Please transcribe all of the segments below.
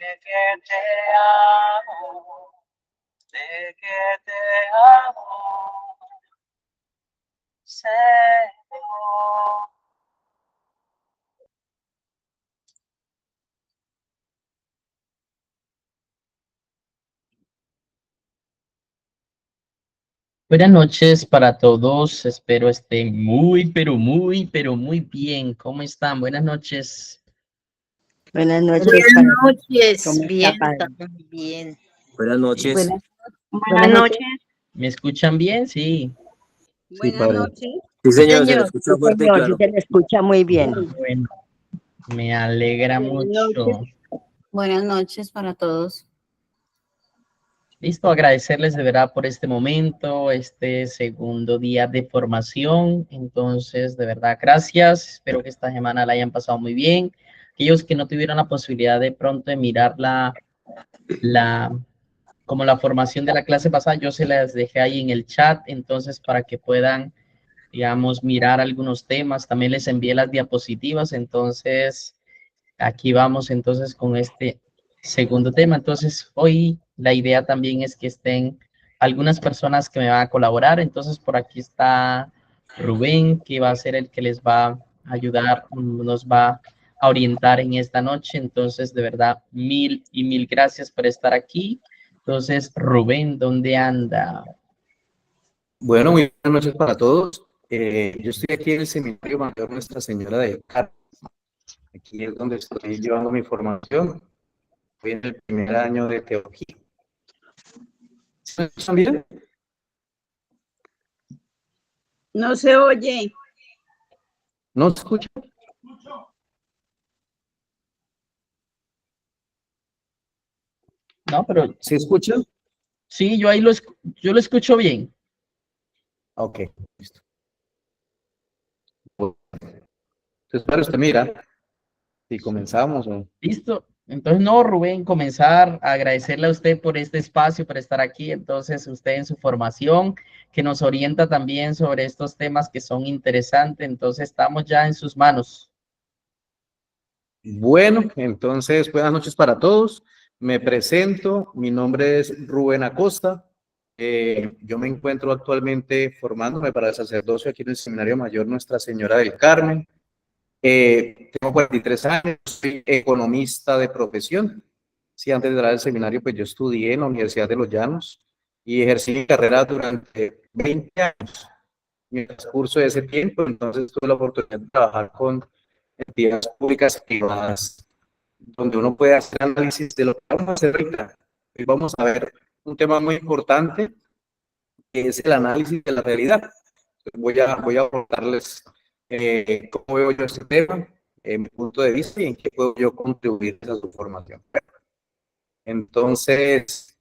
de que te amo, de que te amo, Señor. Buenas noches para todos, espero estén pero muy bien. ¿Cómo están? Buenas noches. Buenas noches. Buenas noches, ¿Cómo bien, está, padre? bien. Buenas noches. Buenas noches. ¿Me escuchan bien? Sí. Buenas noches. Sí, Sí, señor, se le señor. escucha Sí, fuerte y señor. Sí, claro. se le escucha muy bien. Bueno, me alegra Buenas mucho. noches. Buenas noches para todos. Listo, agradecerles de verdad por este momento, este segundo día de formación. Entonces, de verdad, gracias. Espero que esta semana la hayan pasado muy bien. Aquellos que no tuvieron la posibilidad de pronto de mirar como la formación de la clase pasada, yo se las dejé ahí en el chat, entonces para que puedan, digamos, mirar algunos temas. También les envié las diapositivas, entonces aquí vamos entonces con este segundo tema. Entonces, hoy la idea también es que estén algunas personas que me van a colaborar. Entonces, por aquí está Rubén, que va a ser el que les va a ayudar, nos va a orientar en esta noche. Entonces, de verdad, mil y mil gracias por estar aquí. Entonces, Rubén, ¿dónde anda? Bueno, muy buenas noches para todos. Yo estoy aquí en el Seminario Mayor Nuestra Señora del Carmen. Aquí es donde estoy llevando mi formación. Estoy en el primer año de teología. ¿Me escuchan bien? No se oye. ¿No se escucha? No, pero ¿Se escucha? sí, yo ahí yo lo escucho bien. Ok, listo. Bueno, entonces, para usted mira, si comenzamos o... Listo. Entonces, no, Rubén, comenzar a agradecerle a usted por este espacio, por estar aquí. Entonces, usted en su formación, que nos orienta también sobre estos temas que son interesantes. Entonces, estamos ya en sus manos. Bueno, entonces, buenas noches para todos. Me presento, mi nombre es Rubén Acosta. Yo me encuentro actualmente formándome para el sacerdocio aquí en el Seminario Mayor Nuestra Señora del Carmen. Tengo 43 años, soy economista de profesión. Sí, antes de entrar al seminario, pues yo estudié en la Universidad de Los Llanos y ejercí mi carrera durante 20 años. En el transcurso de ese tiempo, entonces tuve la oportunidad de trabajar con entidades públicas privadas, donde uno puede hacer análisis de lo que vamos a hacer ahorita. Hoy vamos a ver un tema muy importante, que es el análisis de la realidad. Voy a abordarles cómo veo yo este tema, mi punto de vista y en qué puedo yo contribuir a su formación. Entonces,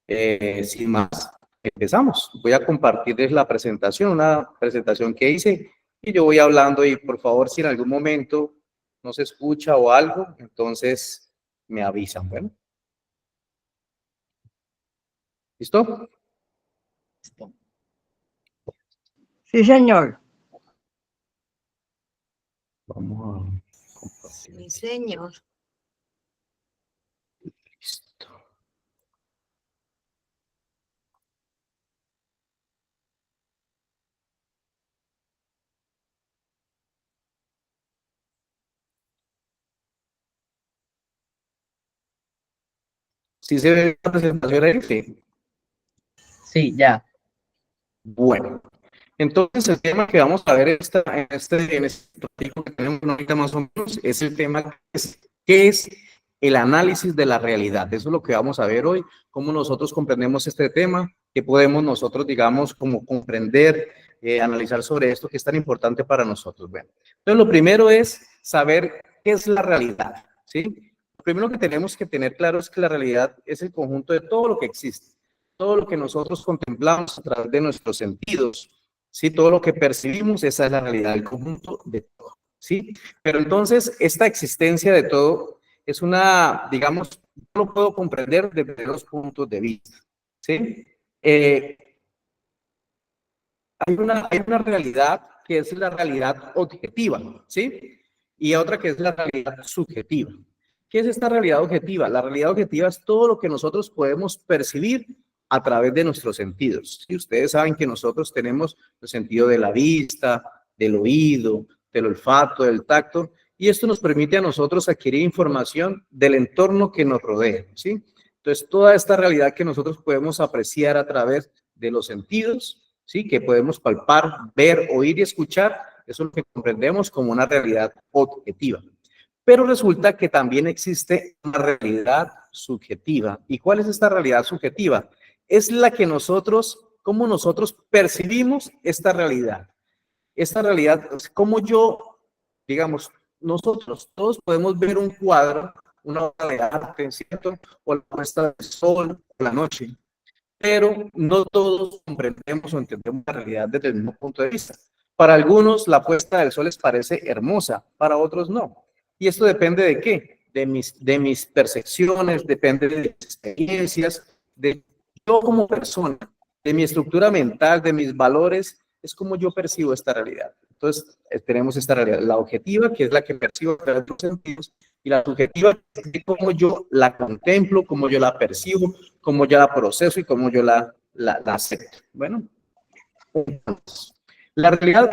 sin más, empezamos. Voy a compartirles la presentación, una presentación que hice y yo voy hablando y por favor, si en algún momento no se escucha o algo, entonces me avisan. Bueno, ¿listo? Sí, señor. Vamos a compartir. Sí, señor. Listo. ¿Sí se ve la presentación ahí? Sí. Sí, ya. Bueno, entonces el tema que vamos a ver en este artículo que tenemos ahorita más o menos es el tema ¿qué es el análisis de la realidad? Eso es lo que vamos a ver hoy, cómo nosotros comprendemos este tema, qué podemos nosotros, digamos, como comprender, analizar sobre esto que es tan importante para nosotros. Bueno, entonces lo primero es saber qué es la realidad, ¿sí? Lo primero que tenemos que tener claro es que la realidad es el conjunto de todo lo que existe, todo lo que nosotros contemplamos a través de nuestros sentidos, ¿sí? Todo lo que percibimos, esa es la realidad, el conjunto de todo, ¿sí? Pero entonces, esta existencia de todo es una, digamos, yo lo puedo comprender desde dos puntos de vista, ¿sí? Hay una realidad que es la realidad objetiva, ¿sí? Y otra que es la realidad subjetiva. ¿Qué es esta realidad objetiva? La realidad objetiva es todo lo que nosotros podemos percibir a través de nuestros sentidos. Y ustedes saben que nosotros tenemos el sentido de la vista, del oído, del olfato, del tacto, y esto nos permite a nosotros adquirir información del entorno que nos rodea, ¿sí? Entonces, toda esta realidad que nosotros podemos apreciar a través de los sentidos, ¿sí? Que podemos palpar, ver, oír y escuchar, eso es lo que comprendemos como una realidad objetiva. Pero resulta que también existe una realidad subjetiva. ¿Y cuál es esta realidad subjetiva? Es la que nosotros, cómo nosotros percibimos esta realidad. Esta realidad es como yo, digamos, nosotros todos podemos ver un cuadro, una obra de arte, ¿cierto? O la puesta del sol, la noche, pero no todos comprendemos o entendemos la realidad desde el mismo punto de vista. Para algunos la puesta del sol les parece hermosa, para otros no. Y esto depende de qué? De mis percepciones, depende de mis experiencias, de yo como persona, de mi estructura mental, de mis valores, es como yo percibo esta realidad. Entonces, tenemos esta realidad, la objetiva, que es la que percibo a través de los sentidos, y la subjetiva, que es cómo yo la contemplo, cómo yo la percibo, cómo yo la proceso y cómo yo la acepto. Bueno, la realidad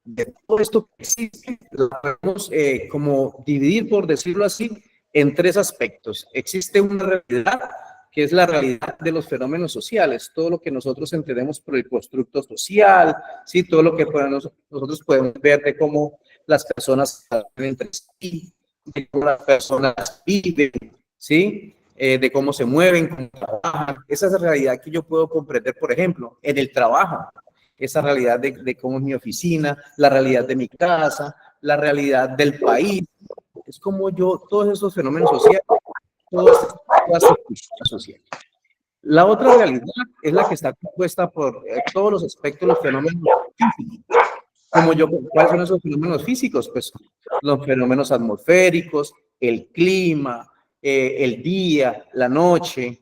de todo esto que existe, la podemos como dividir, por decirlo así, en tres aspectos. Existe una realidad que es la realidad de los fenómenos sociales, todo lo que nosotros entendemos por el constructo social, ¿sí? Todo lo que nosotros podemos ver de cómo las personas hablan entre sí, de cómo las personas viven, ¿sí? De cómo se mueven, cómo trabajan. Esa es la realidad que yo puedo comprender, por ejemplo, en el trabajo. Esa realidad de cómo es mi oficina, la realidad de mi casa, la realidad del país. Es como yo, todos esos fenómenos sociales, toda social. La otra realidad es la que está compuesta por todos los aspectos de los fenómenos físicos. ¿Cuáles son esos fenómenos físicos? Pues los fenómenos atmosféricos, el clima, el día, la noche,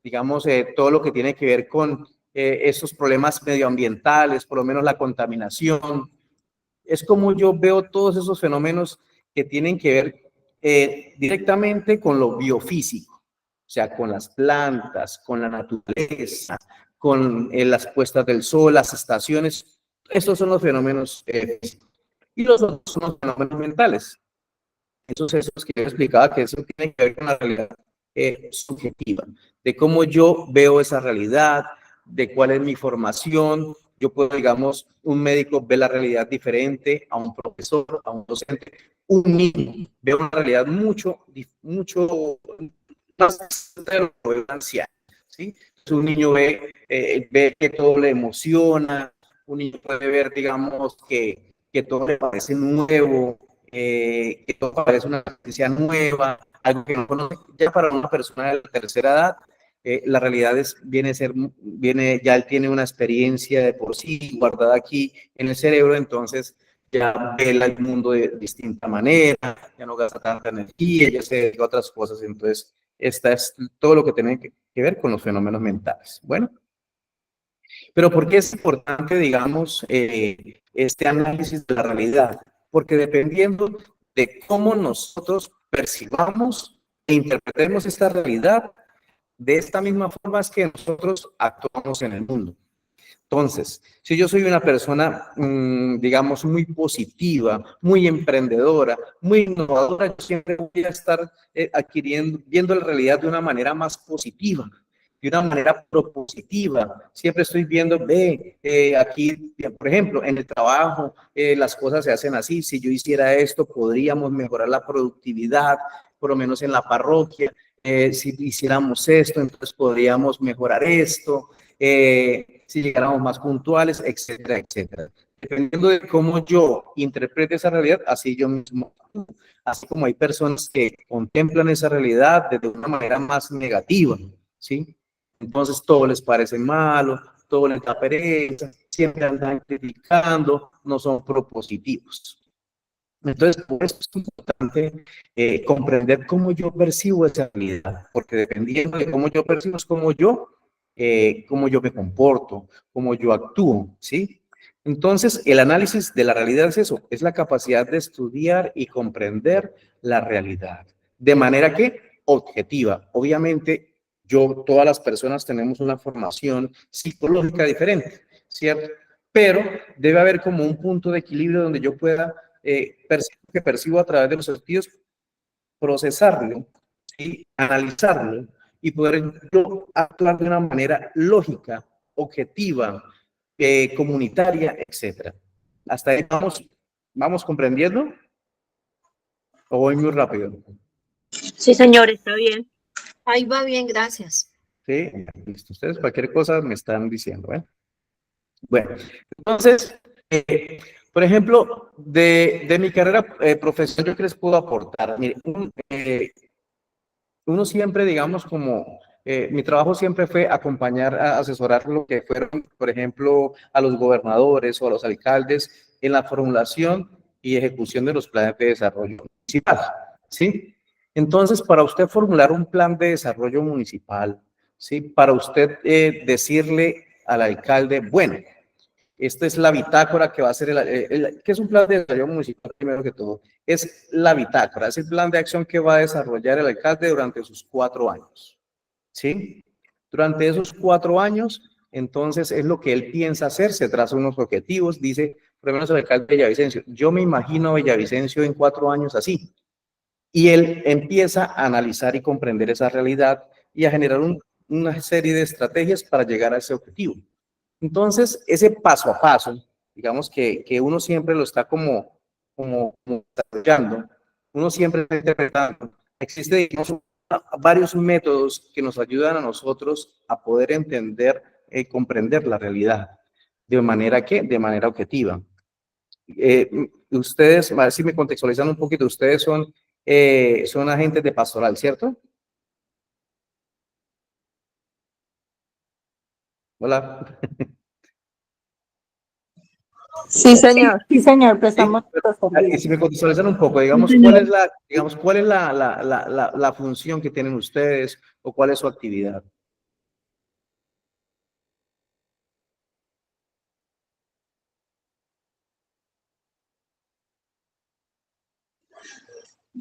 digamos, todo lo que tiene que ver con esos problemas medioambientales, por lo menos la contaminación. Es como yo veo todos esos fenómenos que tienen que ver directamente con lo biofísico, o sea, con las plantas, con la naturaleza, con las puestas del sol, las estaciones. Estos son los fenómenos físicos. Y los otros son los fenómenos mentales. Esos que yo explicaba, que eso tiene que ver con la realidad subjetiva, de cómo yo veo esa realidad, de cuál es mi formación. Yo puedo, digamos, un médico ve la realidad diferente a un profesor, a un docente. Un niño ve una realidad mucho más de lo que ve un anciano, ¿sí? Un niño ve que todo le emociona, un niño puede ver, digamos, que todo le parece nuevo, que todo parece una noticia nueva, algo que no conoce. Ya para una persona de la tercera edad, la realidad ya él tiene una experiencia de por sí guardada aquí en el cerebro, entonces ya ve el mundo de distinta manera, ya no gasta tanta energía, ya se dedica a otras cosas. Entonces, esta es todo lo que tiene que ver con los fenómenos mentales. Bueno, pero ¿por qué es importante, digamos, este análisis de la realidad? Porque dependiendo de cómo nosotros percibamos e interpretemos esta realidad, de esta misma forma es que nosotros actuamos en el mundo. Entonces, si yo soy una persona, digamos, muy positiva, muy emprendedora, muy innovadora, yo siempre voy a estar viendo la realidad de una manera más positiva, de una manera propositiva. Siempre estoy viendo, aquí, por ejemplo, en el trabajo, las cosas se hacen así. Si yo hiciera esto, podríamos mejorar la productividad, por lo menos en la parroquia. Si hiciéramos esto, entonces podríamos mejorar esto. Si llegáramos más puntuales, etcétera, etcétera. Dependiendo de cómo yo interprete esa realidad, así yo mismo, así como hay personas que contemplan esa realidad de una manera más negativa, ¿sí? Entonces todo les parece malo, todo les da pereza, siempre andan criticando, no son propositivos. Entonces, por eso es importante comprender cómo yo percibo esa realidad, porque dependiendo de cómo yo percibo es cómo yo me comporto, cómo yo actúo, ¿sí? Entonces, el análisis de la realidad es eso, es la capacidad de estudiar y comprender la realidad, de manera que objetiva. Obviamente, todas las personas tenemos una formación psicológica diferente, ¿cierto? Pero debe haber como un punto de equilibrio donde yo pueda que percibo a través de los sentidos, procesarlo, ¿sí? Analizarlo y poder yo actuar de una manera lógica, objetiva, comunitaria, etcétera. Hasta ahí vamos comprendiendo. ¿O voy muy rápido? Sí, señor, está bien. Ahí va bien, gracias. Sí, listo. Ustedes cualquier cosa me están diciendo, ¿eh? Bueno, entonces, por ejemplo, de mi carrera profesional, ¿yo qué les puedo aportar? Mire, uno siempre, digamos, como mi trabajo siempre fue acompañar, asesorar lo que fueron, por ejemplo, a los gobernadores o a los alcaldes en la formulación y ejecución de los planes de desarrollo municipal, ¿sí? Entonces, para usted formular un plan de desarrollo municipal, ¿sí? Para usted decirle al alcalde, bueno, esta es la bitácora que va a ser ¿qué es un plan de desarrollo municipal primero que todo? Es la bitácora, es el plan de acción que va a desarrollar el alcalde durante sus 4 años, ¿sí? Durante esos 4 años, entonces es lo que él piensa hacer, se traza unos objetivos, dice, por lo menos el alcalde de Villavicencio, yo me imagino a Villavicencio en 4 años así, y él empieza a analizar y comprender esa realidad y a generar una serie de estrategias para llegar a ese objetivo. Entonces, ese paso a paso, digamos que uno siempre lo está como desarrollando, uno siempre está interpretando. Existen, digamos, varios métodos que nos ayudan a nosotros a poder entender y comprender la realidad. ¿De manera qué? De manera objetiva. Ustedes, a ver si me contextualizan un poquito, ustedes son agentes de pastoral, ¿cierto? Hola. Sí, señor. Sí, señor, prestamos nuestros Y servicios. si me contextualizan un poco, digamos, ¿cuál es la función que tienen ustedes o cuál es su actividad?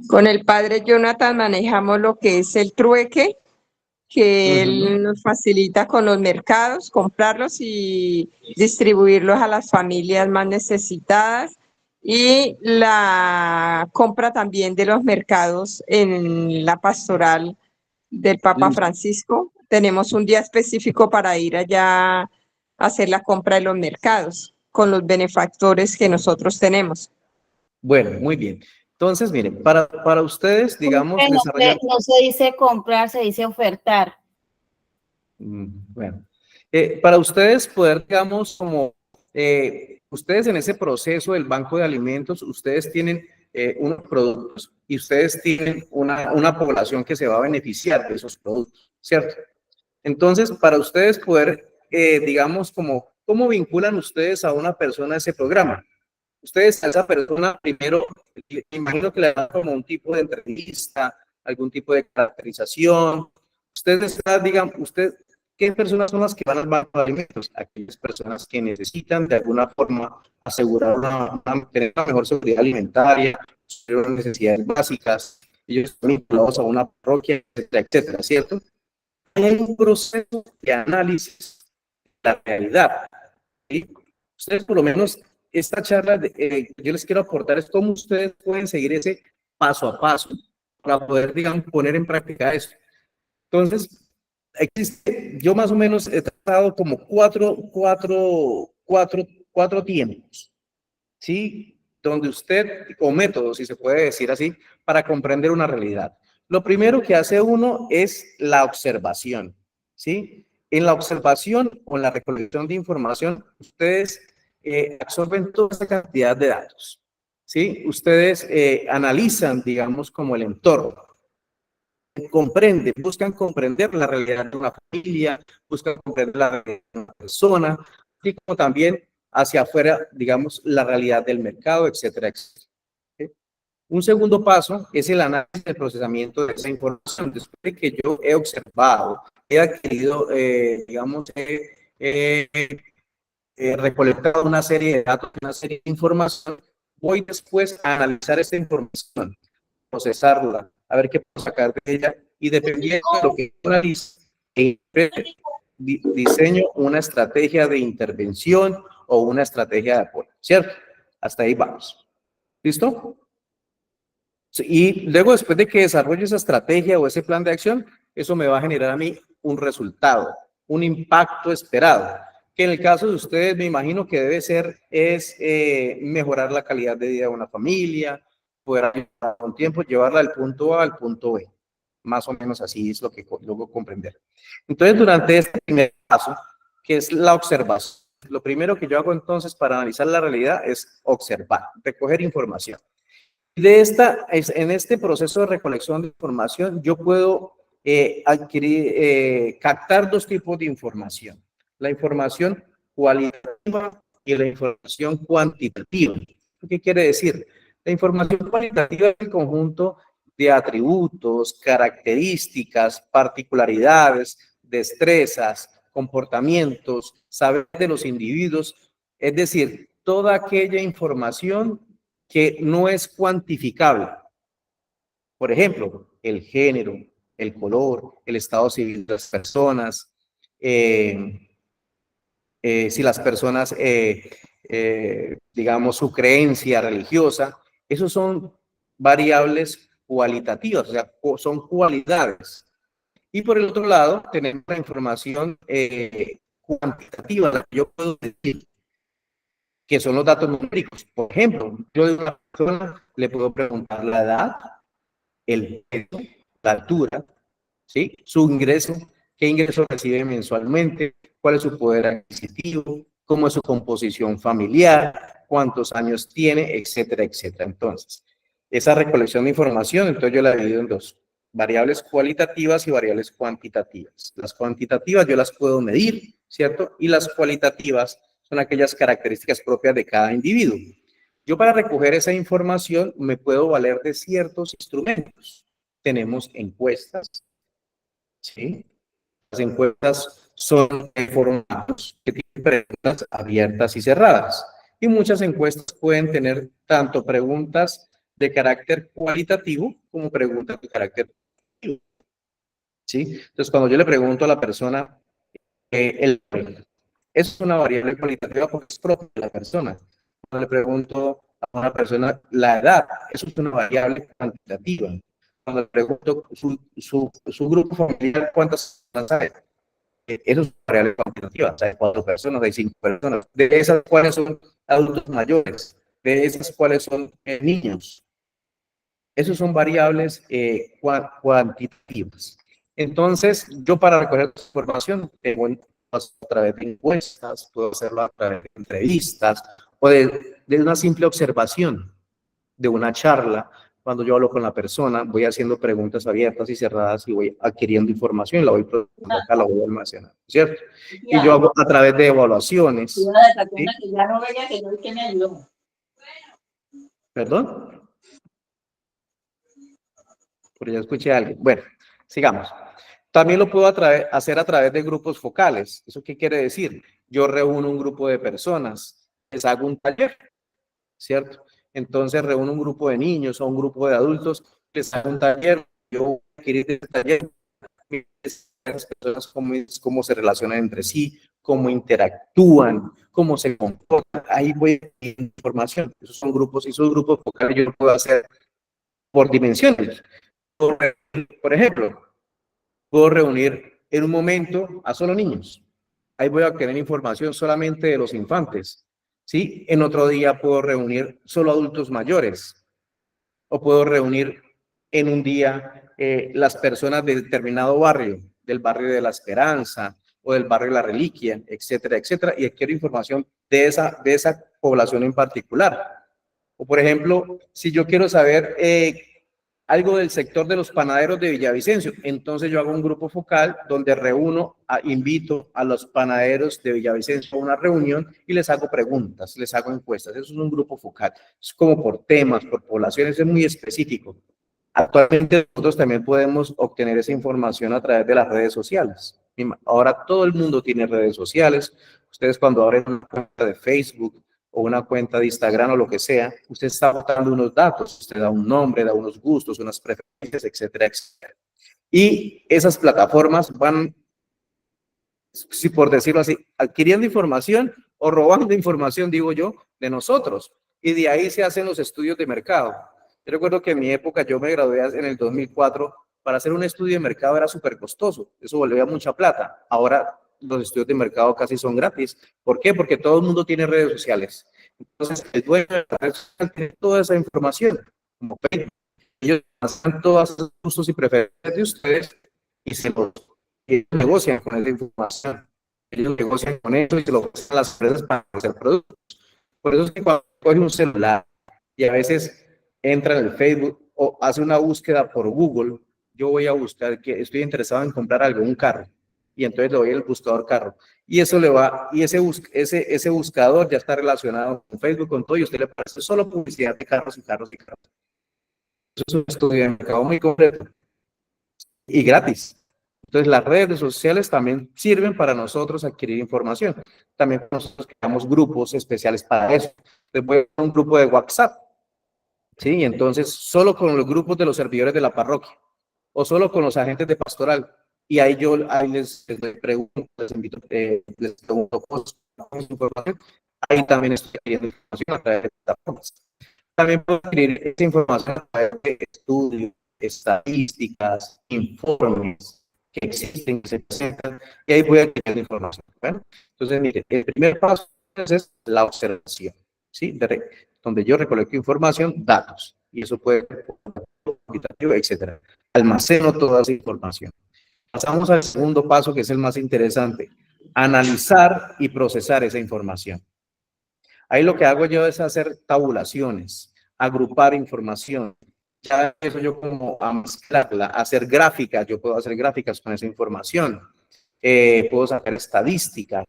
Con el padre Jonathan manejamos lo que es el trueque, que él nos facilita con los mercados, comprarlos y distribuirlos a las familias más necesitadas. Y la compra también de los mercados en la pastoral del Papa Francisco. Tenemos un día específico para ir allá a hacer la compra de los mercados con los benefactores que nosotros tenemos. Bueno, muy bien. Entonces, miren, para ustedes, digamos, desarrollar... No se dice comprar, se dice ofertar. Bueno, para ustedes poder, digamos, ustedes en ese proceso del banco de alimentos, ustedes tienen unos productos y ustedes tienen una población que se va a beneficiar de esos productos, ¿cierto? Entonces, para ustedes poder, digamos, ¿cómo vinculan ustedes a una persona a ese programa? Ustedes a esa persona primero, imagino que le dan como un tipo de entrevista, algún tipo de caracterización. Ustedes, ¿qué personas son las que van al banco de alimentos? Aquellas personas que necesitan de alguna forma asegurar tener una mejor seguridad alimentaria, unas necesidades básicas. Ellos están vinculados a una parroquia, etcétera, etcétera, ¿cierto? Hay un proceso de análisis de la realidad, ¿sí? Ustedes por lo menos esta charla yo les quiero aportar es cómo ustedes pueden seguir ese paso a paso para poder, digamos, poner en práctica eso. Entonces, yo más o menos he tratado como cuatro tiempos, ¿sí? Donde usted, o métodos, si se puede decir así, para comprender una realidad. Lo primero que hace uno es la observación, ¿sí? En la observación o en la recolección de información, ustedes absorben toda esa cantidad de datos, ¿sí? Ustedes analizan, digamos, como el entorno, buscan comprender la realidad de una familia, buscan comprender la realidad de una persona, y como también hacia afuera, digamos, la realidad del mercado, etcétera, etcétera. ¿Sí? Un segundo paso es el análisis del procesamiento de esa información. Después de que yo he observado, he adquirido, digamos, recolectado una serie de datos, una serie de información, voy después a analizar esta información, procesarla, a ver qué puedo sacar de ella, y dependiendo de lo que yo analice, diseño una estrategia de intervención o una estrategia de apoyo, ¿cierto? Hasta ahí vamos. ¿Listo? Y luego, después de que desarrolle esa estrategia o ese plan de acción, eso me va a generar a mí un resultado, un impacto esperado, que en el caso de ustedes me imagino que debe ser, es mejorar la calidad de vida de una familia, poder con tiempo llevarla del punto A al punto B. Más o menos así es lo que logro comprender. Entonces, durante este primer paso, que es la observación, lo primero que yo hago entonces para analizar la realidad es observar, recoger información. En este proceso de recolección de información, yo puedo captar dos tipos de información. La información cualitativa y la información cuantitativa. ¿Qué quiere decir? La información cualitativa es el conjunto de atributos, características, particularidades, destrezas, comportamientos, saber de los individuos, es decir, toda aquella información que no es cuantificable. Por ejemplo, el género, el color, el estado civil de las personas, si las personas, digamos, su creencia religiosa, esos son variables cualitativas, o sea, son cualidades. Y por el otro lado, tenemos la información cuantitativa, la que yo puedo decir, que son los datos numéricos. Por ejemplo, yo de una persona le puedo preguntar la edad, el peso, la altura, ¿sí? Su ingreso, qué ingreso recibe mensualmente, cuál es su poder adquisitivo, cómo es su composición familiar, cuántos años tiene, etcétera, etcétera. Entonces, esa recolección de información, entonces yo la divido en dos, variables cualitativas y variables cuantitativas. Las cuantitativas yo las puedo medir, ¿cierto? Y las cualitativas son aquellas características propias de cada individuo. Yo para recoger esa información me puedo valer de ciertos instrumentos. Tenemos encuestas, ¿sí? Las encuestas son de formatos que tienen preguntas abiertas y cerradas. Y muchas encuestas pueden tener tanto preguntas de carácter cualitativo como preguntas de carácter cuantitativo, ¿sí? Entonces, cuando yo le pregunto a la persona, es una variable cualitativa porque es propia de la persona. Cuando le pregunto a una persona la edad, eso es una variable cuantitativa. Cuando le pregunto su grupo familiar, ¿cuántas personas hay? Eso es una variable cuantitativa. Hay 4 personas, hay 5 personas. De esas, ¿cuáles son adultos mayores? De esas, ¿cuáles son niños? Esas son variables cuantitativas. Entonces, yo para recoger información, a través de encuestas, puedo hacerlo a través de entrevistas o de una simple observación de una charla. Cuando yo hablo con la persona, voy haciendo preguntas abiertas y cerradas y voy adquiriendo información, la voy produciendo acá, la voy almacenando, ¿cierto? Y yo hago a través de evaluaciones. ¿Sí? ¿Perdón? Porque ya escuché a alguien. Bueno, sigamos. También lo puedo hacer a través de grupos focales. ¿Eso qué quiere decir? Yo reúno un grupo de personas, les hago un taller, ¿cierto? Entonces reúno un grupo de niños o un grupo de adultos, les hago un taller, yo voy a adquirir este taller, las personas cómo se relacionan entre sí, cómo interactúan, cómo se comportan. Ahí voy a adquirir información. Esos grupos focales yo lo puedo hacer por dimensiones. Por ejemplo, puedo reunir en un momento a solo niños. Ahí voy a obtener información solamente de los infantes, ¿sí? En otro día puedo reunir solo adultos mayores. O puedo reunir en un día las personas de determinado barrio, del barrio de la Esperanza o del barrio de la Reliquia, etcétera, etcétera. Y adquiero información de esa población en particular. O por ejemplo, si yo quiero saber algo del sector de los panaderos de Villavicencio, entonces yo hago un grupo focal donde invito a los panaderos de Villavicencio a una reunión y les hago preguntas, les hago encuestas. Eso es un grupo focal. Es como por temas, por poblaciones, es muy específico. Actualmente nosotros también podemos obtener esa información a través de las redes sociales. Ahora todo el mundo tiene redes sociales. Ustedes cuando abren una cuenta de Facebook o una cuenta de Instagram o lo que sea, usted está botando unos datos, usted da un nombre, da unos gustos, unas preferencias, etcétera, etcétera. Y esas plataformas van, si por decirlo así, adquiriendo información o robando información, digo yo, de nosotros. Y de ahí se hacen los estudios de mercado. Yo recuerdo que en mi época, yo me gradué en el 2004, para hacer un estudio de mercado era súper costoso, eso volvía mucha plata. Ahora los estudios de mercado casi son gratis. ¿Por qué? Porque todo el mundo tiene redes sociales. Entonces, el dueño de la red social tiene toda esa información, como Facebook. Ellos pasan todos esos gustos y preferencias de ustedes y se los ellos negocian con esa información. Ellos negocian con eso y se lo ofrecen a las empresas para hacer productos. Por eso es que cuando coge un celular y a veces entra en el Facebook o hace una búsqueda por Google, yo voy a buscar que estoy interesado en comprar algo, un carro, y entonces le doy el buscador carro. Y eso le va, y ese buscador ya está relacionado con Facebook, con todo, y a usted le parece solo publicidad de carros y carros y carros. Eso es un estudio de mercado muy completo y gratis. Entonces, las redes sociales también sirven para nosotros adquirir información. También nosotros creamos grupos especiales para eso. Después, un grupo de WhatsApp, ¿sí? Y entonces, solo con los grupos de los servidores de la parroquia o solo con los agentes de pastoral. Y ahí yo les pregunto, les invito, les pregunto cosas, información. Ahí también estoy adquiriendo información a través de plataformas. También puedo adquirir esa información a través de estudios, estadísticas, informes que existen, que se presentan, y ahí voy a adquirir información. Bueno, entonces, mire, el primer paso es la observación, ¿sí? Donde yo recolecto información, datos, y eso puede ser cuantitativo, etcétera. Almaceno toda esa información. Pasamos al segundo paso, que es el más interesante, analizar y procesar esa información. Ahí lo que hago yo es hacer tabulaciones, agrupar información. Ya eso yo como a mezclarla, hacer gráficas, yo puedo hacer gráficas con esa información. Puedo sacar estadísticas,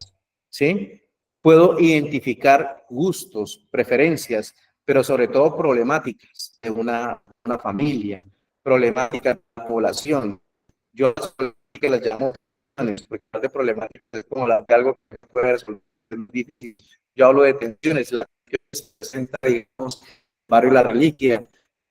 ¿sí? Puedo identificar gustos, preferencias, pero sobre todo problemáticas de una familia, problemáticas de la población. Yo que las llamo de problemáticas, como algo que puede resolver difícil. Yo hablo de tensiones, la que se presenta, digamos, barrio La Reliquia,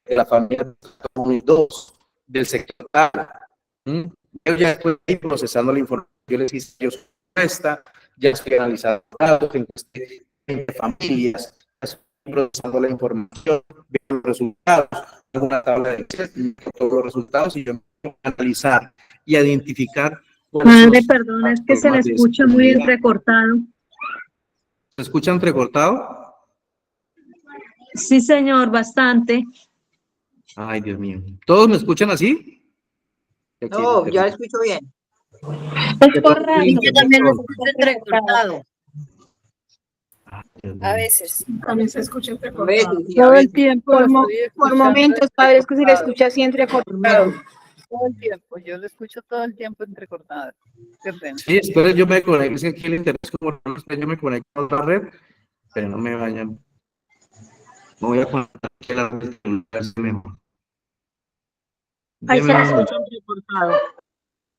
de la familia 2, del sector A. Yo ya estoy procesando la información, yo les hice yo esta, ya estoy analizando datos, en familias, estoy procesando la información, veo los resultados, tengo una tabla de Excel, todos los resultados y yo empiezo a analizar y a identificar. Padre, perdón, es que se le escucha muy entrecortado. ¿Se escucha entrecortado? Sí, señor, bastante. Ay, Dios mío. ¿Todos me escuchan así? No, yo lo escucho bien. Es por radio. Yo también lo escucho entrecortado. A veces. También se escucha A veces, entrecortado. sí, a Todo el veces. tiempo. Por momentos, padre, es que se le escucha así entrecortado. Todo el tiempo, yo lo escucho todo el tiempo entrecortado. Qué pena. Sí, después yo me conecto, es que aquí el internet es como yo me conecto a otra red, pero no me vayan. Me voy a conectar a la red mejor. Ahí se le escucha entrecortado.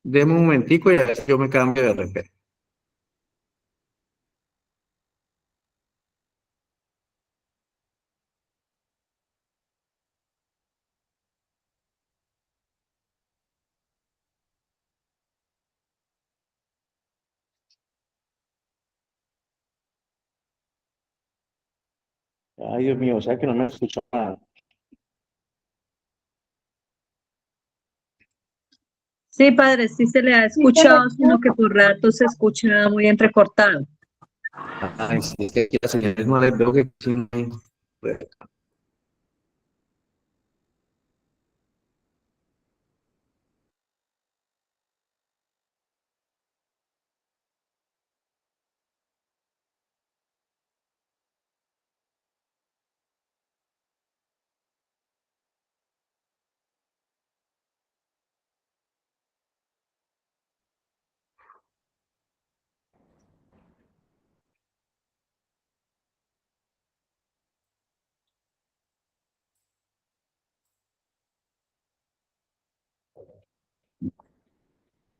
Deme un momentico y a ver si yo me cambio de red. Ay, Dios mío, o sea que no me escucho nada. Sí, padre, sí se le ha escuchado, sino que por rato se escucha muy entrecortado. Ay, sí, es que aquí las señales no les veo que sí no hay.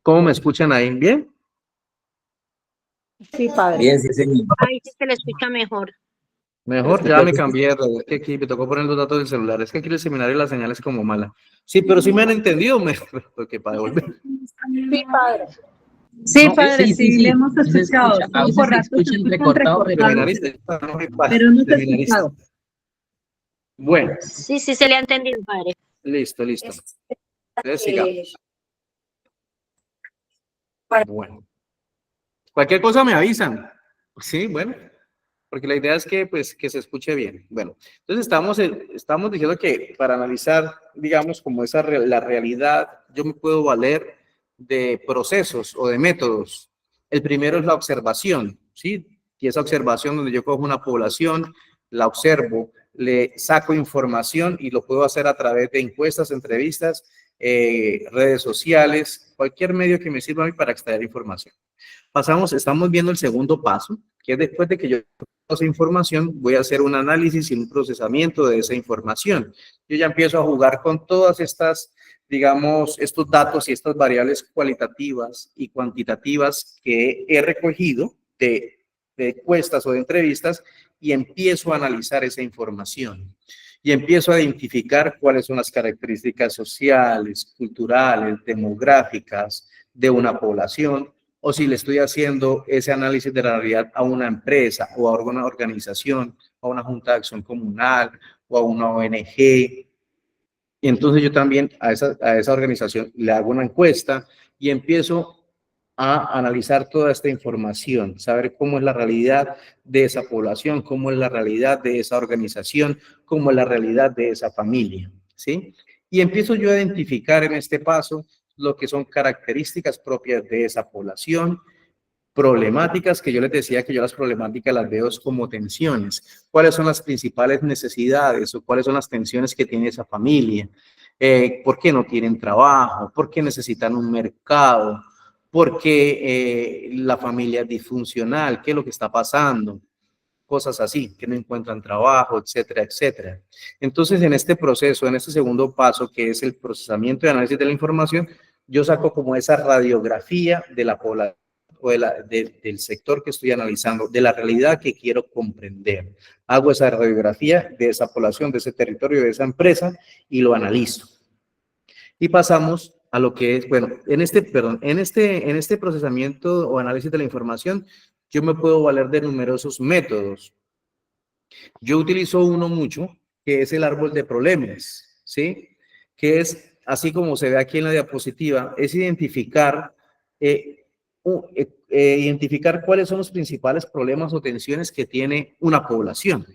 ¿Cómo me escuchan ahí? ¿Bien? Sí, padre. Bien, sí, señor. Ahí sí se le escucha mejor. Mejor, ya me cambié, es que aquí me tocó poner los datos del celular. Es que aquí en el seminario la señal es como mala. Sí, pero sí me han entendido, porque para devolver. Sí, padre. Sí, No, padre, sí, le hemos sí se escuchado. escucha. A Solo veces por se rato escucha se escucha entrecortado, pero Seminarista, no me pasa, pero no te he seminarista. escuchado. Bueno, Sí, sí se le ha entendido, padre. listo. Entonces sigamos. Bueno. Cualquier cosa me avisan. Sí, bueno. Porque la idea es que, pues, que se escuche bien. Bueno, entonces estamos diciendo que para analizar, digamos, como la realidad, yo me puedo valer de procesos o de métodos. El primero es la observación, ¿sí? Y esa observación donde yo cojo una población, la observo, le saco información y lo puedo hacer a través de encuestas, entrevistas, redes sociales, cualquier medio que me sirva a mí para extraer información. Estamos viendo el segundo paso, que es después de que yo esa información, voy a hacer un análisis y un procesamiento de esa información. Yo ya empiezo a jugar con todas estas, digamos, estos datos y estas variables cualitativas y cuantitativas que he recogido de encuestas o de entrevistas y empiezo a analizar esa información. Y empiezo a identificar cuáles son las características sociales, culturales, demográficas de una población, o si le estoy haciendo ese análisis de la realidad a una empresa o a una organización, a una junta de acción comunal o a una ONG. Y entonces yo también a esa organización le hago una encuesta y empiezo a analizar toda esta información, saber cómo es la realidad de esa población, cómo es la realidad de esa organización, cómo es la realidad de esa familia, ¿sí? Y empiezo yo a identificar en este paso lo que son características propias de esa población, problemáticas, que yo les decía que yo las problemáticas las veo como tensiones. ¿Cuáles son las principales necesidades o cuáles son las tensiones que tiene esa familia? ¿Por qué no tienen trabajo? ¿Por qué necesitan un mercado? ¿Por qué la familia es disfuncional? ¿Qué es lo que está pasando? Cosas así, que no encuentran trabajo, etcétera, etcétera. Entonces, en este proceso, en este segundo paso, que es el procesamiento y análisis de la información, yo saco como esa radiografía de la población o del sector que estoy analizando, de la realidad que quiero comprender. Hago esa radiografía de esa población, de ese territorio, de esa empresa y lo analizo. Y pasamos a lo que es, bueno, en este procesamiento o análisis de la información, yo me puedo valer de numerosos métodos. Yo utilizo uno mucho, que es el árbol de problemas, ¿sí? Que es, así como se ve aquí en la diapositiva, es identificar cuáles son los principales problemas o tensiones que tiene una población,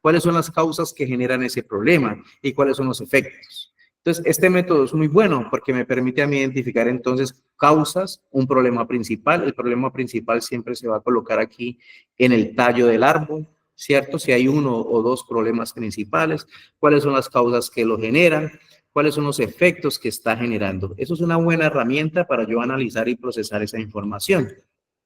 cuáles son las causas que generan ese problema y cuáles son los efectos. Entonces, este método es muy bueno porque me permite a mí identificar entonces causas, un problema principal. El problema principal siempre se va a colocar aquí en el tallo del árbol, ¿cierto? Si hay uno o dos problemas principales, cuáles son las causas que lo generan, cuáles son los efectos que está generando. Eso es una buena herramienta para yo analizar y procesar esa información,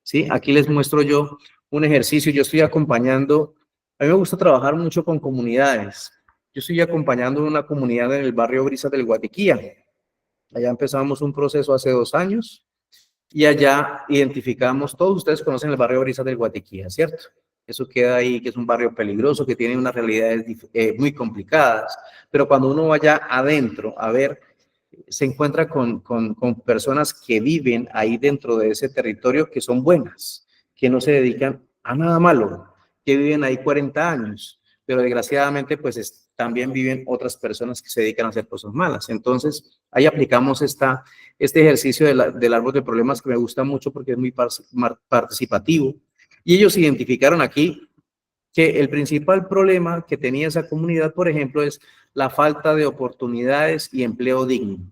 ¿sí? Aquí les muestro yo un ejercicio. Yo estoy acompañando, a mí me gusta trabajar mucho con comunidades. Yo estoy acompañando una comunidad en el barrio Brisas del Guatiquía. Allá empezamos un proceso hace 2 años y allá identificamos, todos ustedes conocen el barrio Brisas del Guatiquía, ¿cierto? Eso queda ahí, que es un barrio peligroso, que tiene unas realidades muy complicadas, pero cuando uno vaya adentro a ver, se encuentra con personas que viven ahí dentro de ese territorio que son buenas, que no se dedican a nada malo, que viven ahí 40 años, pero desgraciadamente pues también viven otras personas que se dedican a hacer cosas malas. Entonces, ahí aplicamos este ejercicio del árbol de problemas que me gusta mucho porque es muy participativo. Y ellos identificaron aquí que el principal problema que tenía esa comunidad, por ejemplo, es la falta de oportunidades y empleo digno.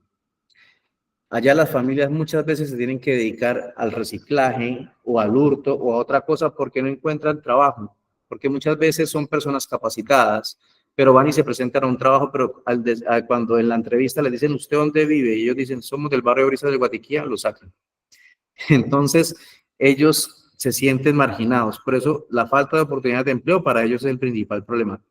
Allá las familias muchas veces se tienen que dedicar al reciclaje o al hurto o a otra cosa porque no encuentran trabajo, porque muchas veces son personas capacitadas, pero van y se presentan a un trabajo, pero cuando en la entrevista les dicen, ¿usted dónde vive? Y ellos dicen, somos del barrio Brisas del Guatiquía, lo sacan. Entonces, ellos se sienten marginados. Por eso, la falta de oportunidades de empleo para ellos es el principal problema.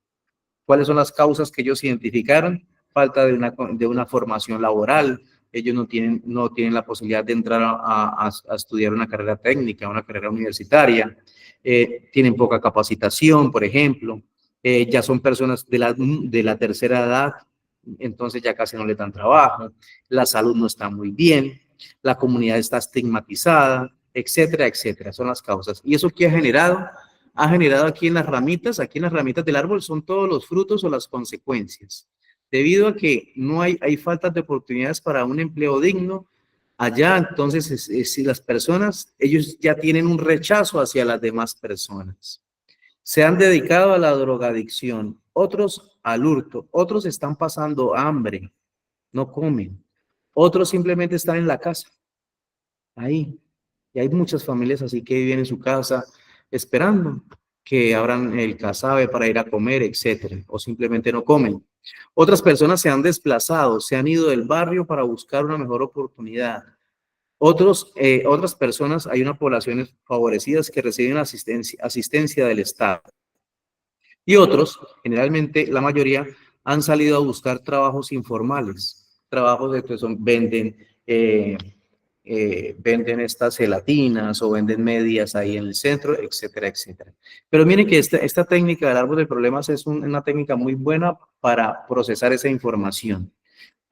¿Cuáles son las causas que ellos identificaron? Falta de una formación laboral. Ellos no tienen la posibilidad de entrar a estudiar una carrera técnica, una carrera universitaria. Tienen poca capacitación, por ejemplo. ya son personas de la tercera edad, entonces ya casi no le dan trabajo, la salud no está muy bien, la comunidad está estigmatizada, etcétera, etcétera, son las causas. ¿Y eso qué ha generado? Ha generado aquí en las ramitas del árbol son todos los frutos o las consecuencias. Debido a que no hay faltas de oportunidades para un empleo digno, allá entonces si las personas, ellos ya tienen un rechazo hacia las demás personas. Se han dedicado a la drogadicción, otros al hurto, otros están pasando hambre, no comen, otros simplemente están en la casa, ahí. Y hay muchas familias así que viven en su casa esperando que abran el casabe para ir a comer, etcétera, o simplemente no comen. Otras personas se han desplazado, se han ido del barrio para buscar una mejor oportunidad. Otras personas, hay unas poblaciones favorecidas que reciben asistencia del Estado. Y otros, generalmente la mayoría, han salido a buscar trabajos informales, trabajos de que venden estas gelatinas o venden medias ahí en el centro, etcétera, etcétera. Pero miren que esta técnica del árbol de problemas es una técnica muy buena para procesar esa información.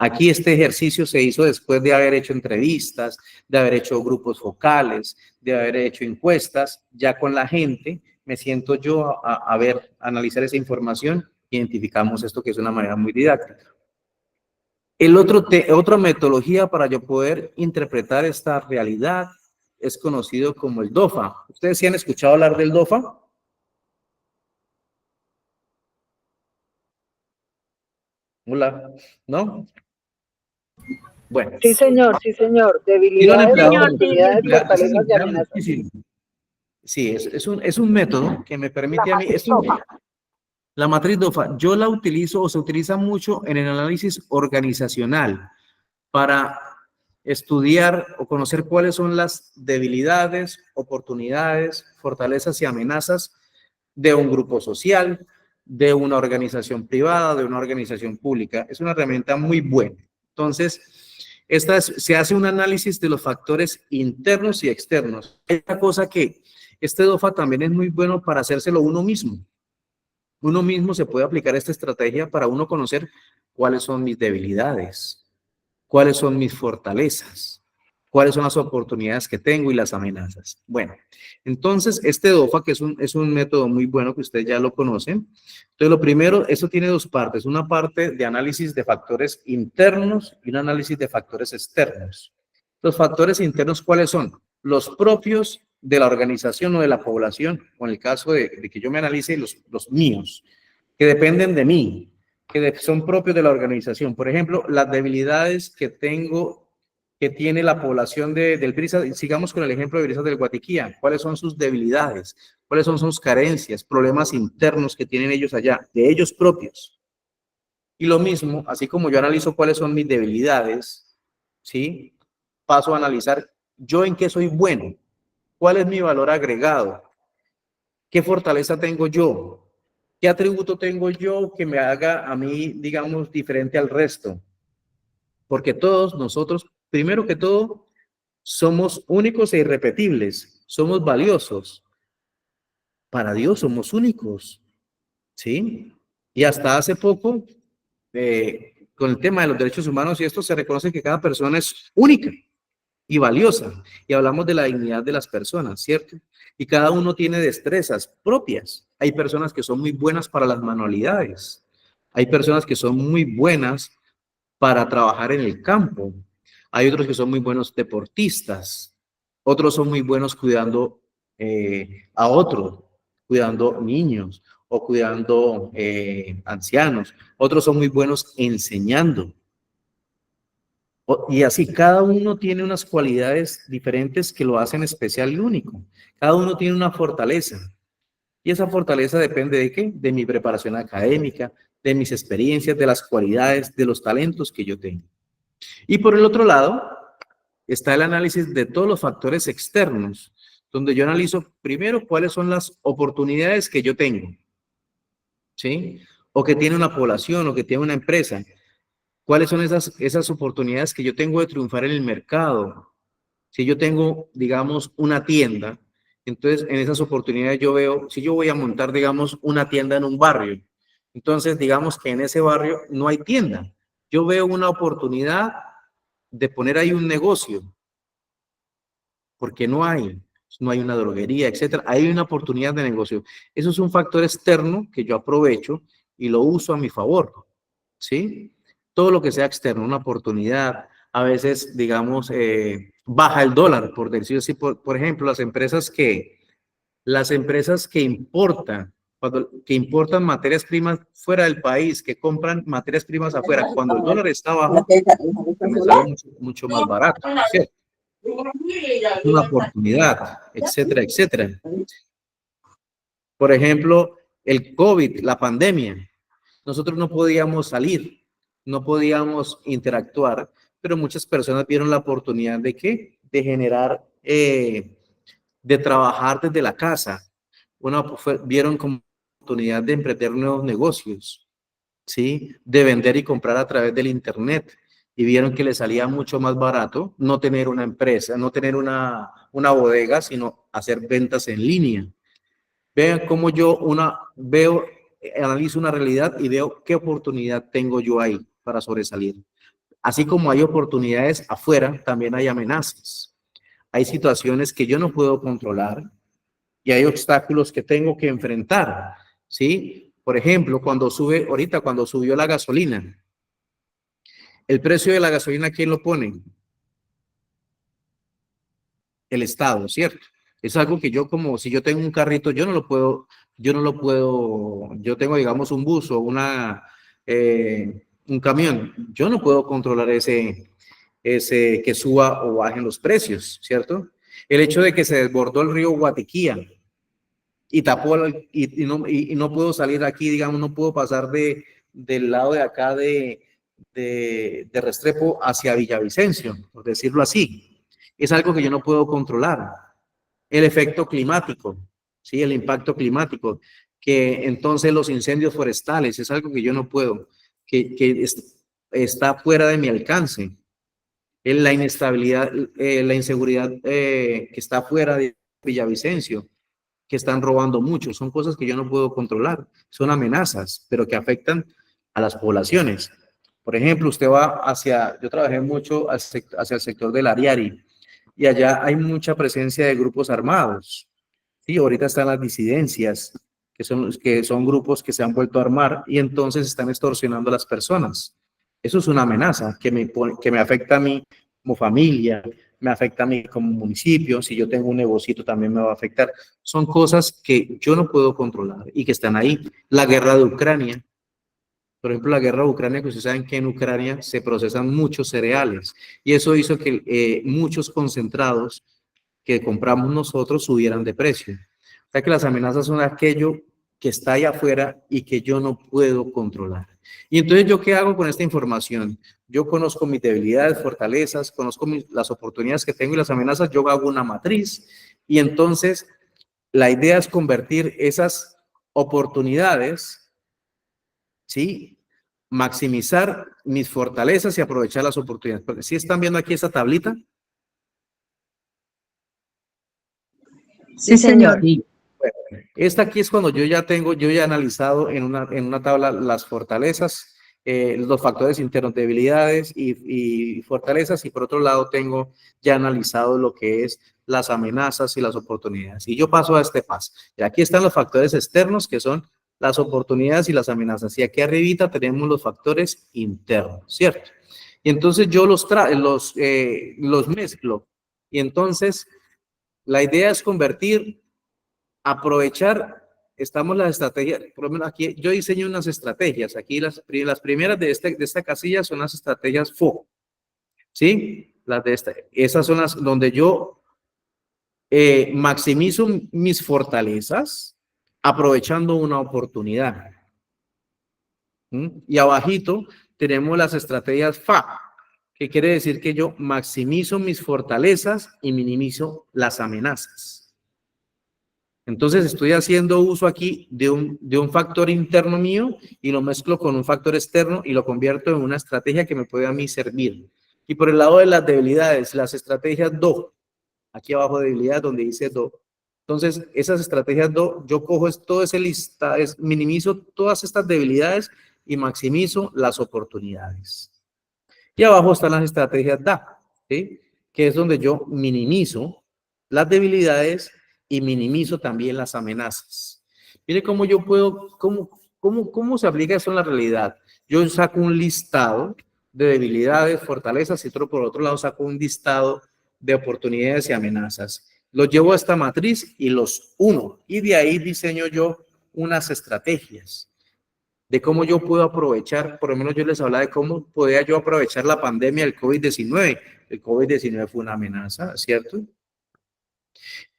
Aquí este ejercicio se hizo después de haber hecho entrevistas, de haber hecho grupos focales, de haber hecho encuestas, ya con la gente. Me siento yo a analizar esa información, identificamos esto que es una manera muy didáctica. Otra metodología para yo poder interpretar esta realidad es conocido como el DOFA. ¿Ustedes sí han escuchado hablar del DOFA? Hola, ¿no? Bueno. Sí, señor, sí, señor. Debilidades, oportunidades, fortalezas y amenazas. Sí, es un método que me permite a mí... La matriz DOFA, yo la utilizo o se utiliza mucho en el análisis organizacional para estudiar o conocer cuáles son las debilidades, oportunidades, fortalezas y amenazas de un grupo social, de una organización privada, de una organización pública. Es una herramienta muy buena. Entonces, se hace un análisis de los factores internos y externos. Hay una cosa que este DOFA también es muy bueno para hacérselo uno mismo. Uno mismo se puede aplicar esta estrategia para uno conocer cuáles son mis debilidades, cuáles son mis fortalezas, cuáles son las oportunidades que tengo y las amenazas. Bueno, entonces este DOFA, que es un método muy bueno que ustedes ya lo conocen. Entonces lo primero, eso tiene dos partes, una parte de análisis de factores internos y un análisis de factores externos. Los factores internos, ¿cuáles son? Los propios de la organización o de la población, o en el caso de que yo me analice los míos, que dependen de mí, que son propios de la organización. Por ejemplo, las debilidades que tiene la población del Brisa, sigamos con el ejemplo de Brisas del Guatiquía. ¿Cuáles son sus debilidades? ¿Cuáles son sus carencias, problemas internos que tienen ellos allá, de ellos propios? Y lo mismo, así como yo analizo cuáles son mis debilidades, ¿sí? Paso a analizar yo en qué soy bueno, cuál es mi valor agregado, qué fortaleza tengo yo, qué atributo tengo yo que me haga a mí, digamos, diferente al resto. Porque todos nosotros, primero que todo, somos únicos e irrepetibles, somos valiosos. Para Dios somos únicos, ¿sí? Y hasta hace poco, con el tema de los derechos humanos y esto, se reconoce que cada persona es única y valiosa. Y hablamos de la dignidad de las personas, ¿cierto? Y cada uno tiene destrezas propias. Hay personas que son muy buenas para las manualidades. Hay personas que son muy buenas para trabajar en el campo. Hay otros que son muy buenos deportistas. Otros son muy buenos cuidando a otros, cuidando niños o cuidando ancianos. Otros son muy buenos enseñando. Y así, cada uno tiene unas cualidades diferentes que lo hacen especial y único. Cada uno tiene una fortaleza. Y esa fortaleza depende de qué? De mi preparación académica, de mis experiencias, de las cualidades, de los talentos que yo tengo. Y por el otro lado, está el análisis de todos los factores externos, donde yo analizo primero cuáles son las oportunidades que yo tengo, ¿sí? O que tiene una población, o que tiene una empresa. ¿Cuáles son esas oportunidades que yo tengo de triunfar en el mercado? Si yo tengo, digamos, una tienda, entonces en esas oportunidades yo veo, si yo voy a montar, digamos, una tienda en un barrio, Entonces, digamos que en ese barrio no hay tienda. Yo veo una oportunidad de poner ahí un negocio, porque no hay una droguería, etcétera. Hay una oportunidad de negocio. Eso es un factor externo que yo aprovecho y lo uso a mi favor, ¿sí? Todo lo que sea externo, una oportunidad. A veces, digamos, baja el dólar, por decirlo así. Por ejemplo, las empresas que importan, que importan materias primas fuera del país, que compran materias primas afuera, cuando el dólar está bajo, me sale mucho más barato, ¿cierto? Una oportunidad, etcétera, etcétera. Por ejemplo, el COVID, la pandemia. Nosotros no podíamos salir, no podíamos interactuar, pero muchas personas vieron la oportunidad de ¿qué? De generar, de trabajar desde la casa. Vieron como oportunidad de emprender nuevos negocios, ¿sí? De vender y comprar a través del internet. Y vieron que les salía mucho más barato no tener una empresa, no tener una bodega, sino hacer ventas en línea. Vean cómo yo analizo una realidad y veo qué oportunidad tengo yo ahí para sobresalir. Así como hay oportunidades afuera, también hay amenazas. Hay situaciones que yo no puedo controlar y hay obstáculos que tengo que enfrentar, ¿sí? Por ejemplo, cuando subió la gasolina, el precio de la gasolina, ¿quién lo pone? El Estado, ¿cierto? Es algo que yo, como si yo tengo un carrito, yo tengo, digamos, un bus o un camión, yo no puedo controlar ese que suba o bajen los precios, ¿cierto? El hecho de que se desbordó el río Guatiquía y tapó, y no puedo salir aquí, digamos, no puedo pasar del lado de acá de Restrepo hacia Villavicencio, por decirlo así. Es algo que yo no puedo controlar. El efecto climático, ¿sí? El impacto climático, que entonces los incendios forestales, es algo que yo no puedo, que está fuera de mi alcance. La inestabilidad, la inseguridad que está fuera de Villavicencio, que están robando mucho, son cosas que yo no puedo controlar, son amenazas, pero que afectan a las poblaciones. Por ejemplo, yo trabajé mucho hacia el sector del Ariari, y allá hay mucha presencia de grupos armados. Sí, ahorita están las disidencias, que son grupos que se han vuelto a armar y entonces están extorsionando a las personas. Eso es una amenaza que me afecta a mí como familia, me afecta a mí como municipio. Si yo tengo un negocito también me va a afectar. Son cosas que yo no puedo controlar y que están ahí. La guerra de Ucrania. Por ejemplo, la guerra de Ucrania, que ustedes saben que en Ucrania se procesan muchos cereales y eso hizo que muchos concentrados que compramos nosotros subieran de precio. O sea que las amenazas son aquello que está ahí afuera y que yo no puedo controlar. Y entonces, ¿yo qué hago con esta información? Yo conozco mis debilidades, fortalezas, conozco las oportunidades que tengo y las amenazas, yo hago una matriz y entonces la idea es convertir esas oportunidades, ¿sí? Maximizar mis fortalezas y aprovechar las oportunidades. Porque si están viendo aquí esta tablita. Sí, señor. Sí. Bueno, esta aquí es cuando yo ya he analizado en una tabla las fortalezas, los factores internos, debilidades y fortalezas, y por otro lado tengo ya analizado lo que es las amenazas y las oportunidades. Y yo paso a este paso. Y aquí están los factores externos, que son las oportunidades y las amenazas. Y aquí arribita tenemos los factores internos, ¿cierto? Y entonces yo los mezclo. Y entonces la idea es aprovechar, las estrategias, por lo menos aquí yo diseño unas estrategias, aquí las primeras de esta casilla son las estrategias FO, ¿sí? Esas son las donde yo maximizo mis fortalezas aprovechando una oportunidad. Y abajito tenemos las estrategias FA, que quiere decir que yo maximizo mis fortalezas y minimizo las amenazas. Entonces estoy haciendo uso aquí de un factor interno mío y lo mezclo con un factor externo y lo convierto en una estrategia que me puede a mí servir. Y por el lado de las debilidades, las estrategias DO, aquí abajo debilidad donde dice DO, Entonces, esas estrategias, yo cojo todo ese lista, minimizo todas estas debilidades y maximizo las oportunidades. Y abajo están las estrategias DA, ¿sí? Que es donde yo minimizo las debilidades y minimizo también las amenazas. Mire cómo yo puedo, cómo se aplica eso en la realidad. Yo saco un listado de debilidades, fortalezas, y por otro lado saco un listado de oportunidades y amenazas. Los llevo a esta matriz y los uno, y de ahí diseño yo unas estrategias de cómo yo puedo aprovechar, por lo menos yo les hablaba de cómo podía yo aprovechar la pandemia del COVID-19. El COVID-19 fue una amenaza, ¿cierto?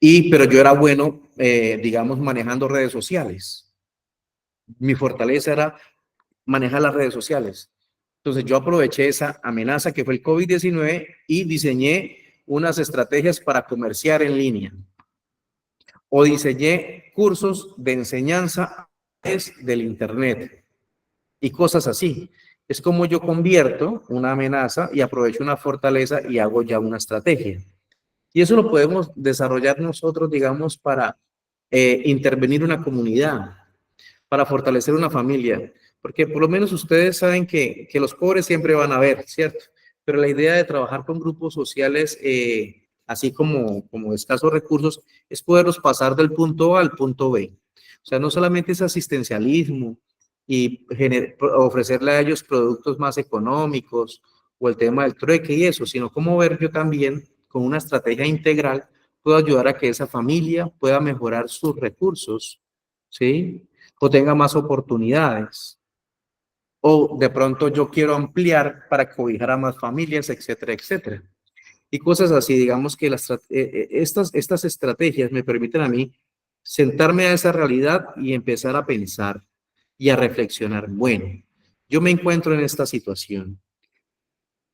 Pero yo era bueno, digamos, manejando redes sociales. Mi fortaleza era manejar las redes sociales. Entonces yo aproveché esa amenaza que fue el COVID-19 y diseñé unas estrategias para comerciar en línea. O diseñé cursos de enseñanza del Internet y cosas así. Es como yo convierto una amenaza y aprovecho una fortaleza y hago ya una estrategia. Y eso lo podemos desarrollar nosotros, digamos, para intervenir una comunidad, para fortalecer una familia. Porque por lo menos ustedes saben que los pobres siempre van a haber, ¿cierto? Pero la idea de trabajar con grupos sociales, así como de escasos recursos, es poderlos pasar del punto A al punto B. O sea, no solamente es asistencialismo y ofrecerle a ellos productos más económicos o el tema del trueque y eso, sino cómo ver yo también con una estrategia integral puedo ayudar a que esa familia pueda mejorar sus recursos, ¿sí? O tenga más oportunidades. O de pronto yo quiero ampliar para cobijar a más familias, etcétera, etcétera. Y cosas así, digamos que estas estrategias me permiten a mí sentarme a esa realidad y empezar a pensar y a reflexionar. Bueno, yo me encuentro en esta situación,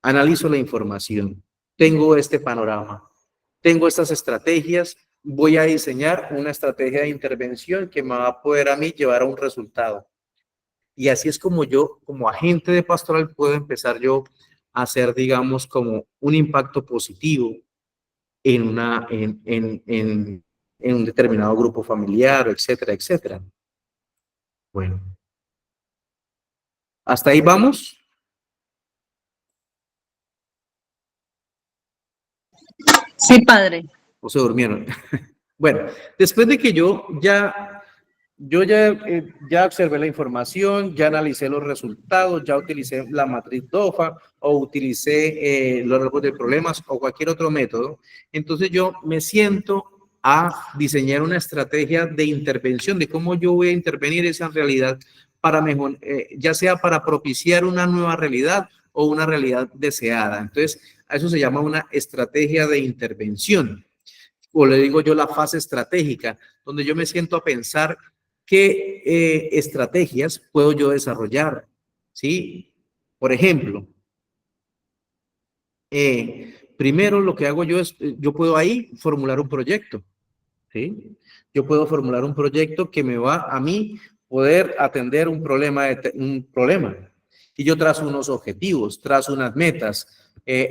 analizo la información, tengo este panorama, tengo estas estrategias, voy a diseñar una estrategia de intervención que me va a poder a mí llevar a un resultado. Y así es como yo, como agente de pastoral, puedo empezar yo a hacer, digamos, como un impacto positivo en un determinado grupo familiar, etcétera, etcétera. Bueno. ¿Hasta ahí vamos? Sí, padre. ¿O se durmieron? Bueno, después de que yo ya observé la información, ya analicé los resultados, ya utilicé la matriz DOFA o utilicé los relevos de problemas o cualquier otro método, entonces yo me siento a diseñar una estrategia de intervención, de cómo yo voy a intervenir esa realidad para mejor, ya sea para propiciar una nueva realidad o una realidad deseada. Entonces, a eso se llama una estrategia de intervención, o le digo yo la fase estratégica, donde yo me siento a pensar qué estrategias puedo yo desarrollar, ¿sí? Por ejemplo, primero lo que hago yo es, yo puedo ahí formular un proyecto, ¿sí? Yo puedo formular un proyecto que me va a mí poder atender un problema. Y yo trazo unos objetivos, trazo unas metas,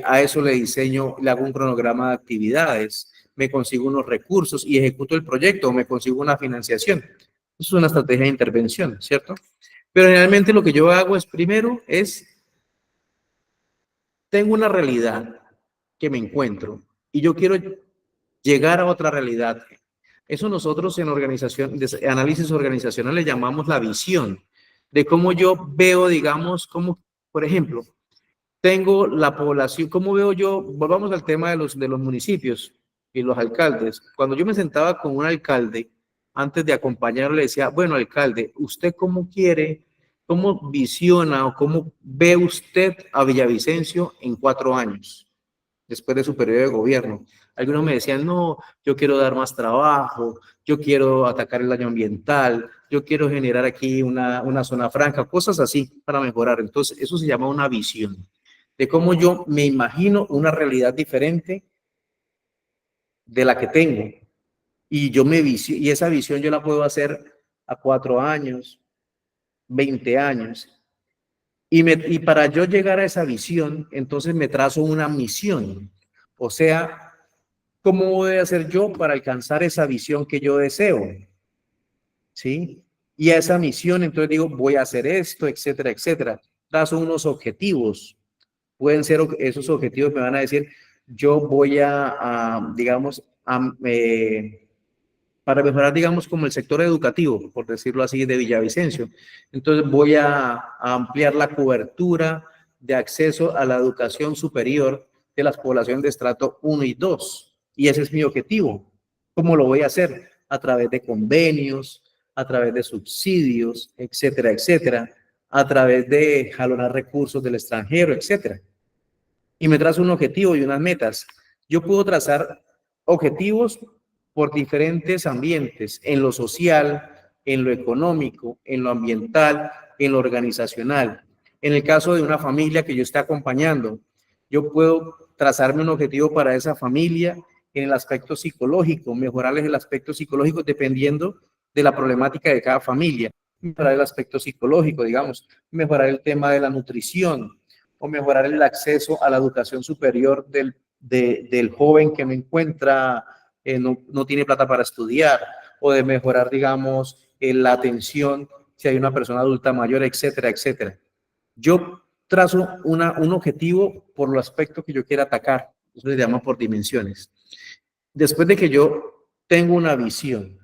a eso le diseño, le hago un cronograma de actividades, me consigo unos recursos y ejecuto el proyecto o me consigo una financiación. Eso es una estrategia de intervención, ¿cierto? Pero generalmente lo que yo hago es, primero, tengo una realidad que me encuentro y yo quiero llegar a otra realidad. Eso nosotros en análisis organizacional le llamamos la visión, de cómo yo veo, digamos, como, por ejemplo, tengo la población, cómo veo yo, volvamos al tema de los municipios y los alcaldes. Cuando yo me sentaba con un alcalde, antes de acompañarlo, le decía, bueno, alcalde, ¿usted cómo quiere, cómo visiona o cómo ve usted a Villavicencio en 4 años, después de su periodo de gobierno? Algunos me decían, no, yo quiero dar más trabajo, yo quiero atacar el daño ambiental, yo quiero generar aquí una zona franca, cosas así para mejorar. Entonces, eso se llama una visión, de cómo yo me imagino una realidad diferente de la que tengo. Y esa visión yo la puedo hacer a 4 años, 20 años. Y para yo llegar a esa visión, entonces me trazo una misión. O sea, ¿Cómo voy a hacer yo para alcanzar esa visión que yo deseo? ¿Sí? Y a esa misión, entonces digo, voy a hacer esto, etcétera, etcétera. Trazo unos objetivos. Pueden ser esos objetivos, me van a decir, yo voy digamos, para mejorar, digamos, como el sector educativo, por decirlo así, de Villavicencio. Entonces voy a ampliar la cobertura de acceso a la educación superior de las poblaciones de estrato 1 y 2. Y ese es mi objetivo. ¿Cómo lo voy a hacer? A través de convenios, a través de subsidios, etcétera, etcétera, a través de jalonar recursos del extranjero, etcétera. Y me trazo un objetivo y unas metas. Yo puedo trazar objetivos por diferentes ambientes, en lo social, en lo económico, en lo ambiental, en lo organizacional. En el caso de una familia que yo esté acompañando, yo puedo trazarme un objetivo para esa familia en el aspecto psicológico, mejorarles el aspecto psicológico dependiendo de la problemática de cada familia. Mejorar el aspecto psicológico, digamos, mejorar el tema de la nutrición o mejorar el acceso a la educación superior del joven que no encuentra, no tiene plata para estudiar, o de mejorar, digamos, la atención si hay una persona adulta mayor, etcétera, etcétera. Yo trazo un objetivo por los aspectos que yo quiera atacar. Eso se llama por dimensiones. Después de que yo tengo una visión,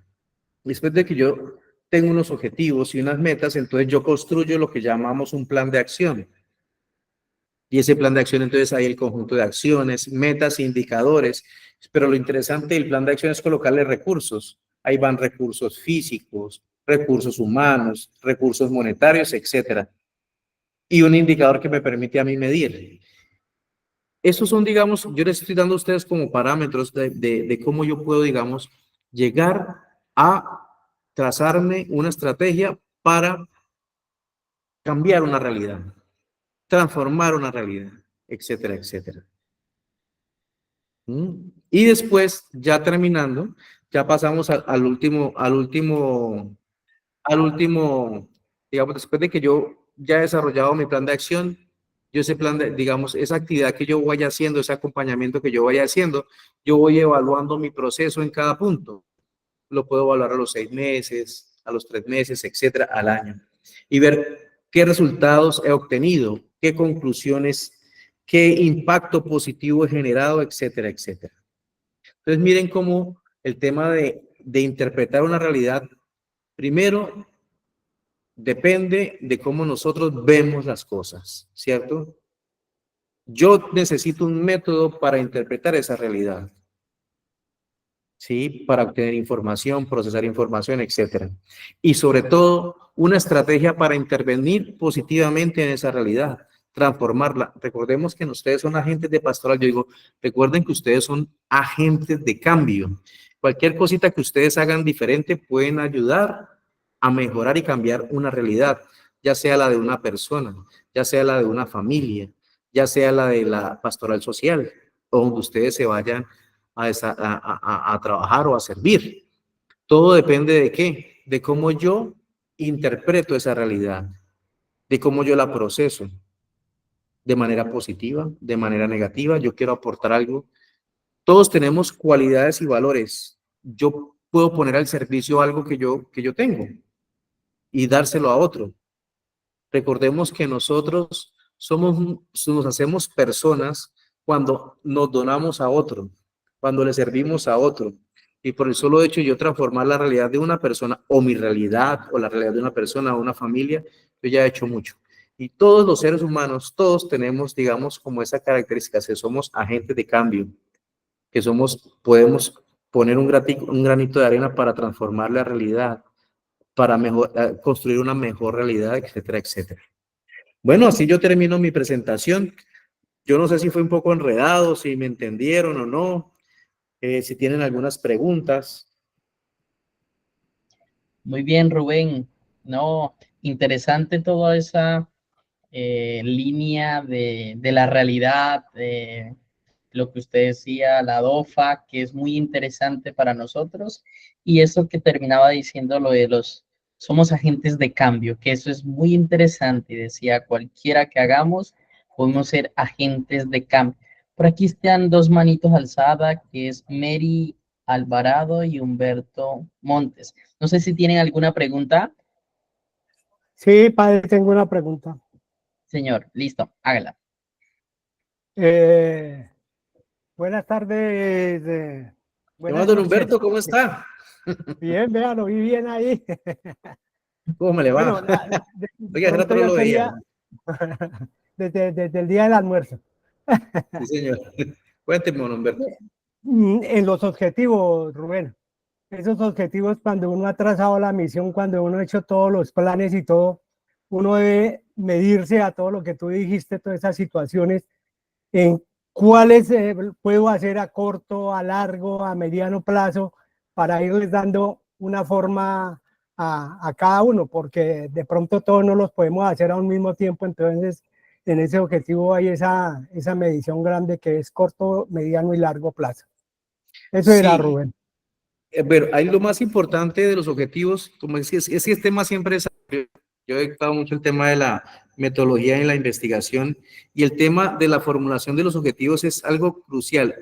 después de que yo tengo unos objetivos y unas metas, entonces yo construyo lo que llamamos un plan de acción. Y ese plan de acción, entonces hay el conjunto de acciones, metas, indicadores, pero lo interesante del plan de acción es colocarle recursos. Ahí van recursos físicos, recursos humanos, recursos monetarios, etcétera. Y un indicador que me permite a mí medir. Esos son, digamos, yo les estoy dando a ustedes como parámetros de cómo yo puedo, digamos, llegar a trazarme una estrategia para cambiar una realidad, transformar una realidad, etcétera, etcétera. Y después, ya terminando, ya pasamos al último, digamos, después de que yo ya he desarrollado mi plan de acción, yo ese plan de, digamos, esa actividad que yo vaya haciendo, ese acompañamiento que yo vaya haciendo, yo voy evaluando mi proceso en cada punto. Lo puedo evaluar a los 6 meses, a los 3 meses, etcétera, al año. Y ver qué resultados he obtenido, qué conclusiones, qué impacto positivo he generado, etcétera, etcétera. Entonces, miren cómo el tema de interpretar una realidad, primero, depende de cómo nosotros vemos las cosas, ¿cierto? Yo necesito un método para interpretar esa realidad, ¿sí? Para obtener información, procesar información, etcétera. Y sobre todo, una estrategia para intervenir positivamente en esa realidad, transformarla. Recordemos que ustedes son agentes de pastoral. Yo digo, recuerden que ustedes son agentes de cambio. Cualquier cosita que ustedes hagan diferente pueden ayudar a mejorar y cambiar una realidad, ya sea la de una persona, ya sea la de una familia, ya sea la de la pastoral social, o donde ustedes se vayan a trabajar o a servir. Todo depende de qué, de cómo yo interpreto esa realidad, de cómo yo la proceso, de manera positiva, de manera negativa. Yo quiero aportar algo. Todos tenemos cualidades y valores. Yo puedo poner al servicio algo que yo tengo y dárselo a otro. Recordemos que nosotros nos hacemos personas cuando nos donamos a otro, cuando le servimos a otro. Y por el solo hecho de yo transformar la realidad de una persona, o mi realidad, o la realidad de una persona, o una familia, yo ya he hecho mucho. Y todos los seres humanos, todos tenemos, digamos, como esa característica, que somos agentes de cambio, que podemos poner un granito de arena para transformar la realidad, para construir una mejor realidad, etcétera, etcétera. Bueno, así yo termino mi presentación. Yo no sé si fue un poco enredado, si me entendieron o no, si tienen algunas preguntas. Muy bien, Rubén. No, interesante toda esa línea de la realidad, lo que usted decía, la DOFA, que es muy interesante para nosotros, y eso que terminaba diciendo lo de somos agentes de cambio, que eso es muy interesante, y decía, cualquiera que hagamos, podemos ser agentes de cambio. Por aquí están dos manitos alzadas, que es Mary Alvarado y Humberto Montes. No sé si tienen alguna pregunta. Sí, padre, tengo una pregunta. Señor, listo, hágala. Buenas tardes. ¿Qué Buenas más, don noches. Humberto? ¿Cómo está? Bien, vean, lo vi bien ahí. ¿Cómo me le va? Bueno, Oiga, hace rato pronto no yo lo veía. quería, desde el día del almuerzo. Sí, señor. Cuénteme, don Humberto. En los objetivos, Rubén. Esos objetivos, cuando uno ha trazado la misión, cuando uno ha hecho todos los planes y todo, uno debe medirse a todo lo que tú dijiste, todas esas situaciones, en cuáles puedo hacer a corto, a largo, a mediano plazo, para irles dando una forma a cada uno, porque de pronto todos no los podemos hacer a un mismo tiempo, entonces en ese objetivo hay esa medición grande que es corto, mediano y largo plazo. Eso era, Sí, Rubén. pero hay lo más importante de los objetivos, como decía, es que el tema siempre es, yo he dictado mucho el tema de la metodología en la investigación y el tema de la formulación de los objetivos es algo crucial.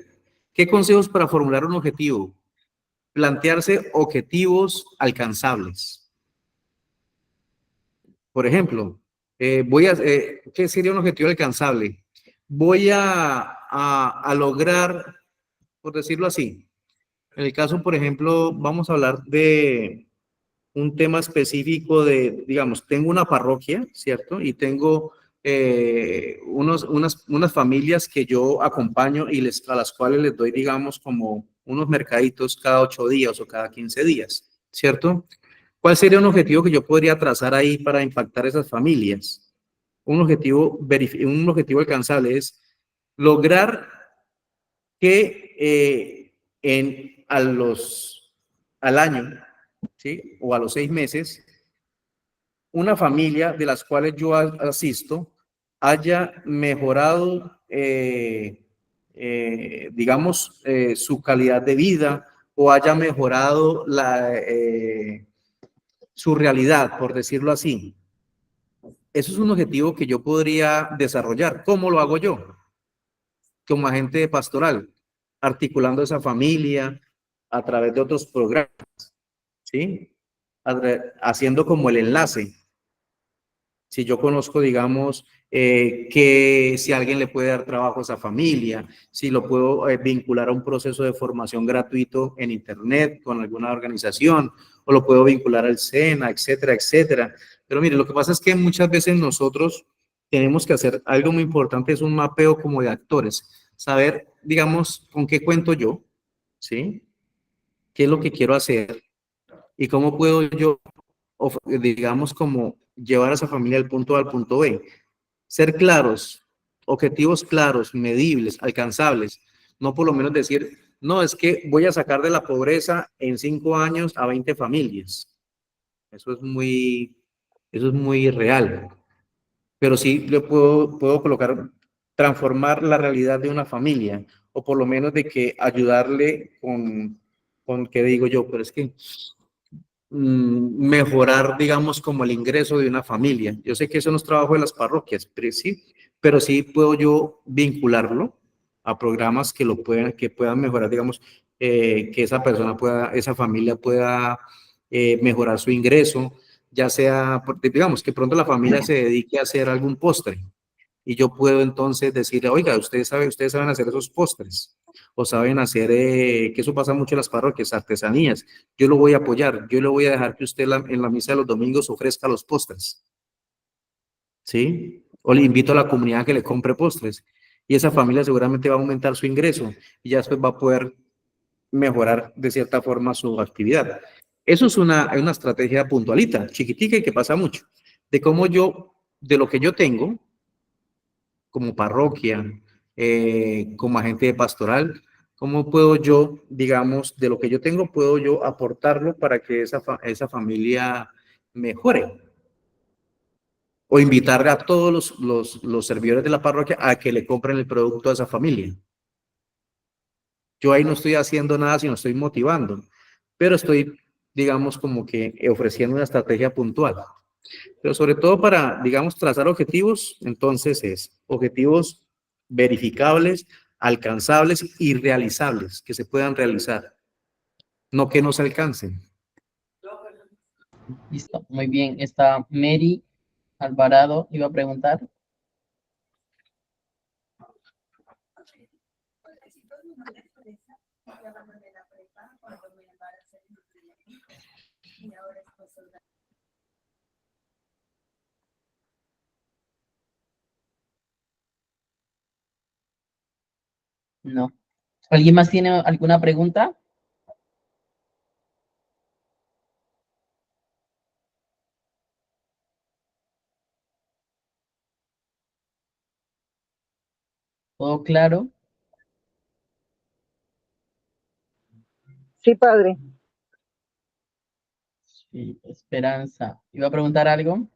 ¿Qué consejos para formular un objetivo? Plantearse objetivos alcanzables. Por ejemplo, ¿qué sería un objetivo alcanzable? Voy a lograr, por decirlo así, en el caso, por ejemplo, vamos a hablar de un tema específico de, digamos, tengo una parroquia, ¿cierto? Y tengo unas familias que yo acompaño y a las cuales les doy, digamos, como unos mercaditos cada 8 días o cada 15 días, ¿cierto? ¿Cuál sería un objetivo que yo podría trazar ahí para impactar a esas familias? Un objetivo alcanzable es lograr que al año, ¿sí? O a los 6 meses, una familia de las cuales yo asisto haya mejorado, digamos, su calidad de vida o haya mejorado su realidad, por decirlo así. Eso es un objetivo que yo podría desarrollar. ¿Cómo lo hago yo? Como agente pastoral, articulando esa familia a través de otros programas, ¿sí? Haciendo como el enlace. Si yo conozco, digamos, que si alguien le puede dar trabajo a esa familia, si lo puedo vincular a un proceso de formación gratuito en Internet con alguna organización, o lo puedo vincular al SENA, etcétera, etcétera. Pero mire, lo que pasa es que muchas veces nosotros tenemos que hacer algo muy importante, es un mapeo como de actores, saber, digamos, con qué cuento yo, ¿sí? ¿Qué es lo que quiero hacer? ¿Y cómo puedo yo, digamos, como llevar a esa familia del punto A al punto B? Ser claros, objetivos claros, medibles, alcanzables. No por lo menos decir, no, es que voy a sacar de la pobreza en 5 años a 20 familias. Eso es muy real. Pero sí le puedo colocar, transformar la realidad de una familia, o por lo menos de que ayudarle con ¿qué digo yo? Pero es que mejorar, digamos, como el ingreso de una familia. Yo sé que eso no es trabajo de las parroquias, pero sí puedo yo vincularlo a programas que puedan mejorar, digamos, que esa familia pueda mejorar su ingreso, ya sea, digamos, que pronto la familia se dedique a hacer algún postre y yo puedo entonces decir, oiga, ustedes saben hacer esos postres o saben hacer, que eso pasa mucho en las parroquias, artesanías. Yo lo voy a apoyar, yo le voy a dejar que usted en la misa de los domingos ofrezca los postres, ¿sí? O le invito a la comunidad a que le compre postres y esa familia seguramente va a aumentar su ingreso y ya después va a poder mejorar de cierta forma su actividad. Eso es una estrategia puntualita, chiquitica y que pasa mucho, de cómo de lo que yo tengo, como parroquia, como agente de pastoral, ¿cómo puedo yo, digamos, de lo que yo tengo, puedo yo aportarlo para que esa familia mejore? O invitar a todos los servidores de la parroquia a que le compren el producto a esa familia. Yo ahí no estoy haciendo nada, sino estoy motivando, pero estoy, digamos, como que ofreciendo una estrategia puntual. Pero sobre todo para, digamos, trazar objetivos, entonces es objetivos verificables, alcanzables y realizables, que se puedan realizar, no que no se alcancen. Listo, muy bien. Está Mary Alvarado, iba a preguntar. No. ¿Alguien más tiene alguna pregunta? ¿Todo claro? Sí, padre. Sí, Esperanza. ¿Iba a preguntar algo?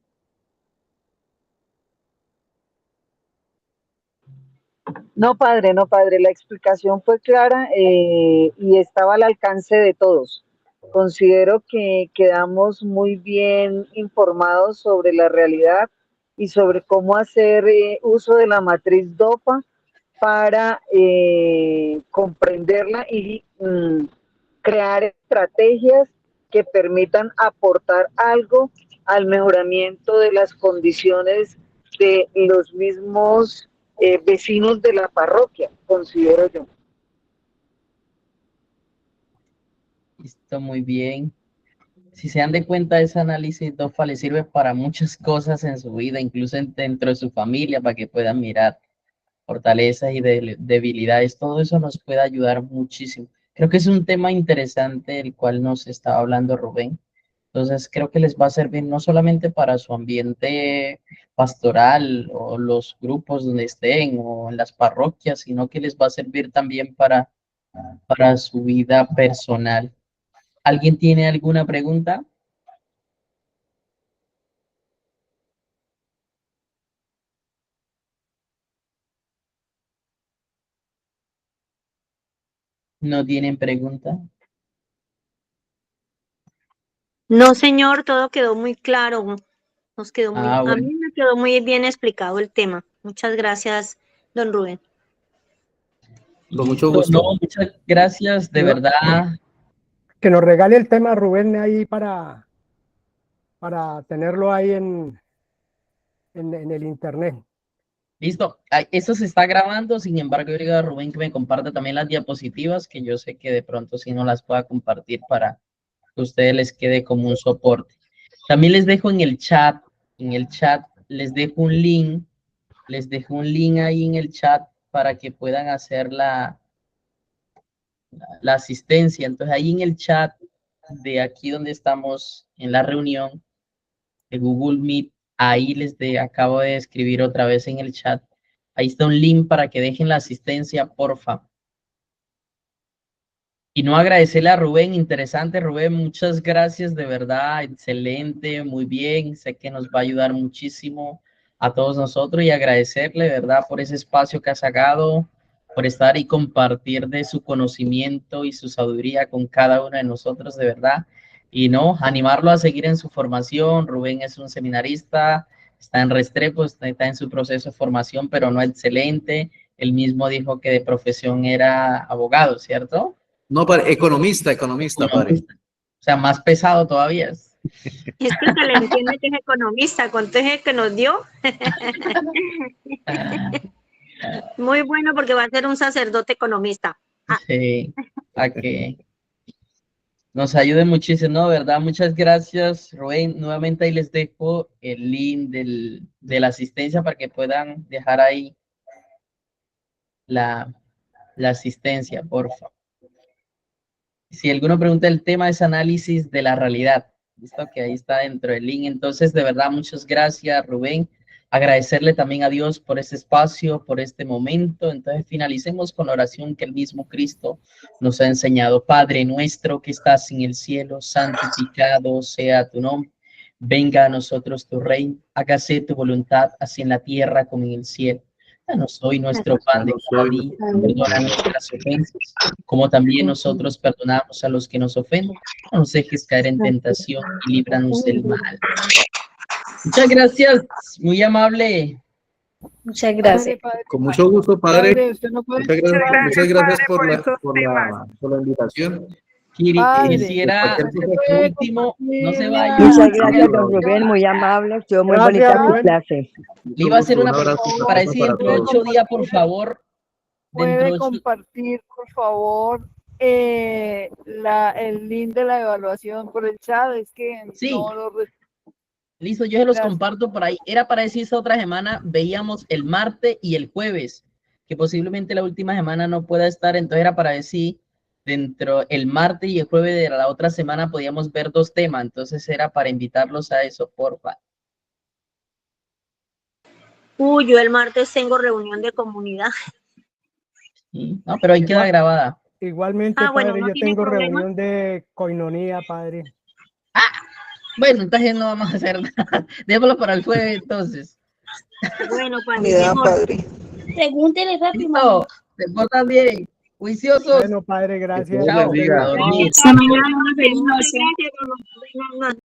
No, padre, no, padre. La explicación fue clara y estaba al alcance de todos. Considero que quedamos muy bien informados sobre la realidad y sobre cómo hacer uso de la matriz DOPA para comprenderla y crear estrategias que permitan aportar algo al mejoramiento de las condiciones de los mismos vecinos de la parroquia, considero yo. Listo, muy bien. Si se dan de cuenta, ese análisis DOFA le sirve para muchas cosas en su vida, incluso dentro de su familia, para que puedan mirar fortalezas y debilidades. Todo eso nos puede ayudar muchísimo. Creo que es un tema interesante el cual nos estaba hablando Rubén. Entonces, creo que les va a servir no solamente para su ambiente pastoral o los grupos donde estén o en las parroquias, sino que les va a servir también para su vida personal. ¿Alguien tiene alguna pregunta? ¿No tienen pregunta? No, señor, todo quedó muy claro. Nos quedó muy, Ah, a bueno. mí me quedó muy bien explicado el tema. Muchas gracias, don Rubén. Con mucho Listo. gusto. No, muchas gracias, de verdad. Que nos regale el tema Rubén ahí para tenerlo ahí en el internet. Listo. Ay, esto se está grabando, sin embargo, yo digo a Rubén que me comparta también las diapositivas, que yo sé que de pronto si no las pueda compartir para que a ustedes les quede como un soporte. También les dejo en el chat les dejo un link, ahí en el chat para que puedan hacer la asistencia. Entonces ahí en el chat de aquí donde estamos en la reunión de Google Meet, ahí acabo de escribir otra vez en el chat. Ahí está un link para que dejen la asistencia, porfa. Y no agradecerle a Rubén, interesante Rubén, muchas gracias, de verdad, excelente, muy bien, sé que nos va a ayudar muchísimo a todos nosotros y agradecerle, de verdad, por ese espacio que ha sacado, por estar y compartir de su conocimiento y su sabiduría con cada uno de nosotros, de verdad. Y no, animarlo a seguir en su formación. Rubén es un seminarista, está en Restrepo, está en su proceso de formación, pero no excelente. Él mismo dijo que de profesión era abogado, ¿cierto? No, padre, economista, padre. O sea, más pesado todavía. Es que se le entiende que es economista, con todo el que nos dio. Muy bueno porque va a ser un sacerdote economista. Sí, a que nos ayude muchísimo, ¿no? ¿Verdad? Muchas gracias, Rubén. Nuevamente ahí les dejo el link de la asistencia para que puedan dejar ahí la asistencia, por favor. Si alguno pregunta, el tema es análisis de la realidad. Listo, que ahí está dentro del link. Entonces, de verdad, muchas gracias, Rubén. Agradecerle también a Dios por este espacio, por este momento. Entonces, finalicemos con la oración que el mismo Cristo nos ha enseñado. Padre nuestro que estás en el cielo, santificado sea tu nombre. Venga a nosotros tu reino. Hágase tu voluntad, así en la tierra como en el cielo. Danos hoy nuestro pan de cada día. Perdona nuestras ofensas, como también nosotros perdonamos a los que nos ofenden. No nos dejes caer en tentación y líbranos del mal. Muchas gracias, muy amable. Muchas gracias. Con mucho gusto, padre. Usted no puede Muchas gracias por la invitación. Quisiera, último, no se vaya. Muchas gracias, don Rubén, muy amable. Estuvo muy bonita tu clase. Le iba a hacer una pregunta para decir dentro de 8 días, por favor. ¿Puede compartir, por favor, el link de la evaluación por el chat? Es que sí. No lo Listo, yo se los comparto por ahí. Era para decir esta otra semana, veíamos el martes y el jueves, que posiblemente la última semana no pueda estar, entonces era para decir, dentro el martes y el jueves de la otra semana podíamos ver 2 temas, entonces era para invitarlos a eso, porfa. Yo el martes tengo reunión de comunidad. Sí, no, pero ahí queda grabada. Igualmente, padre, bueno, no yo tiene tengo problema. reunión de coinonía, padre. Bueno, entonces no vamos a hacer nada. Démoslo para el jueves, entonces. Bueno, padre. Pregúntele rápido. No, se portan bien. Juiciosos. Bueno, padre, gracias. Chao. Hasta mañana, una feliz noche.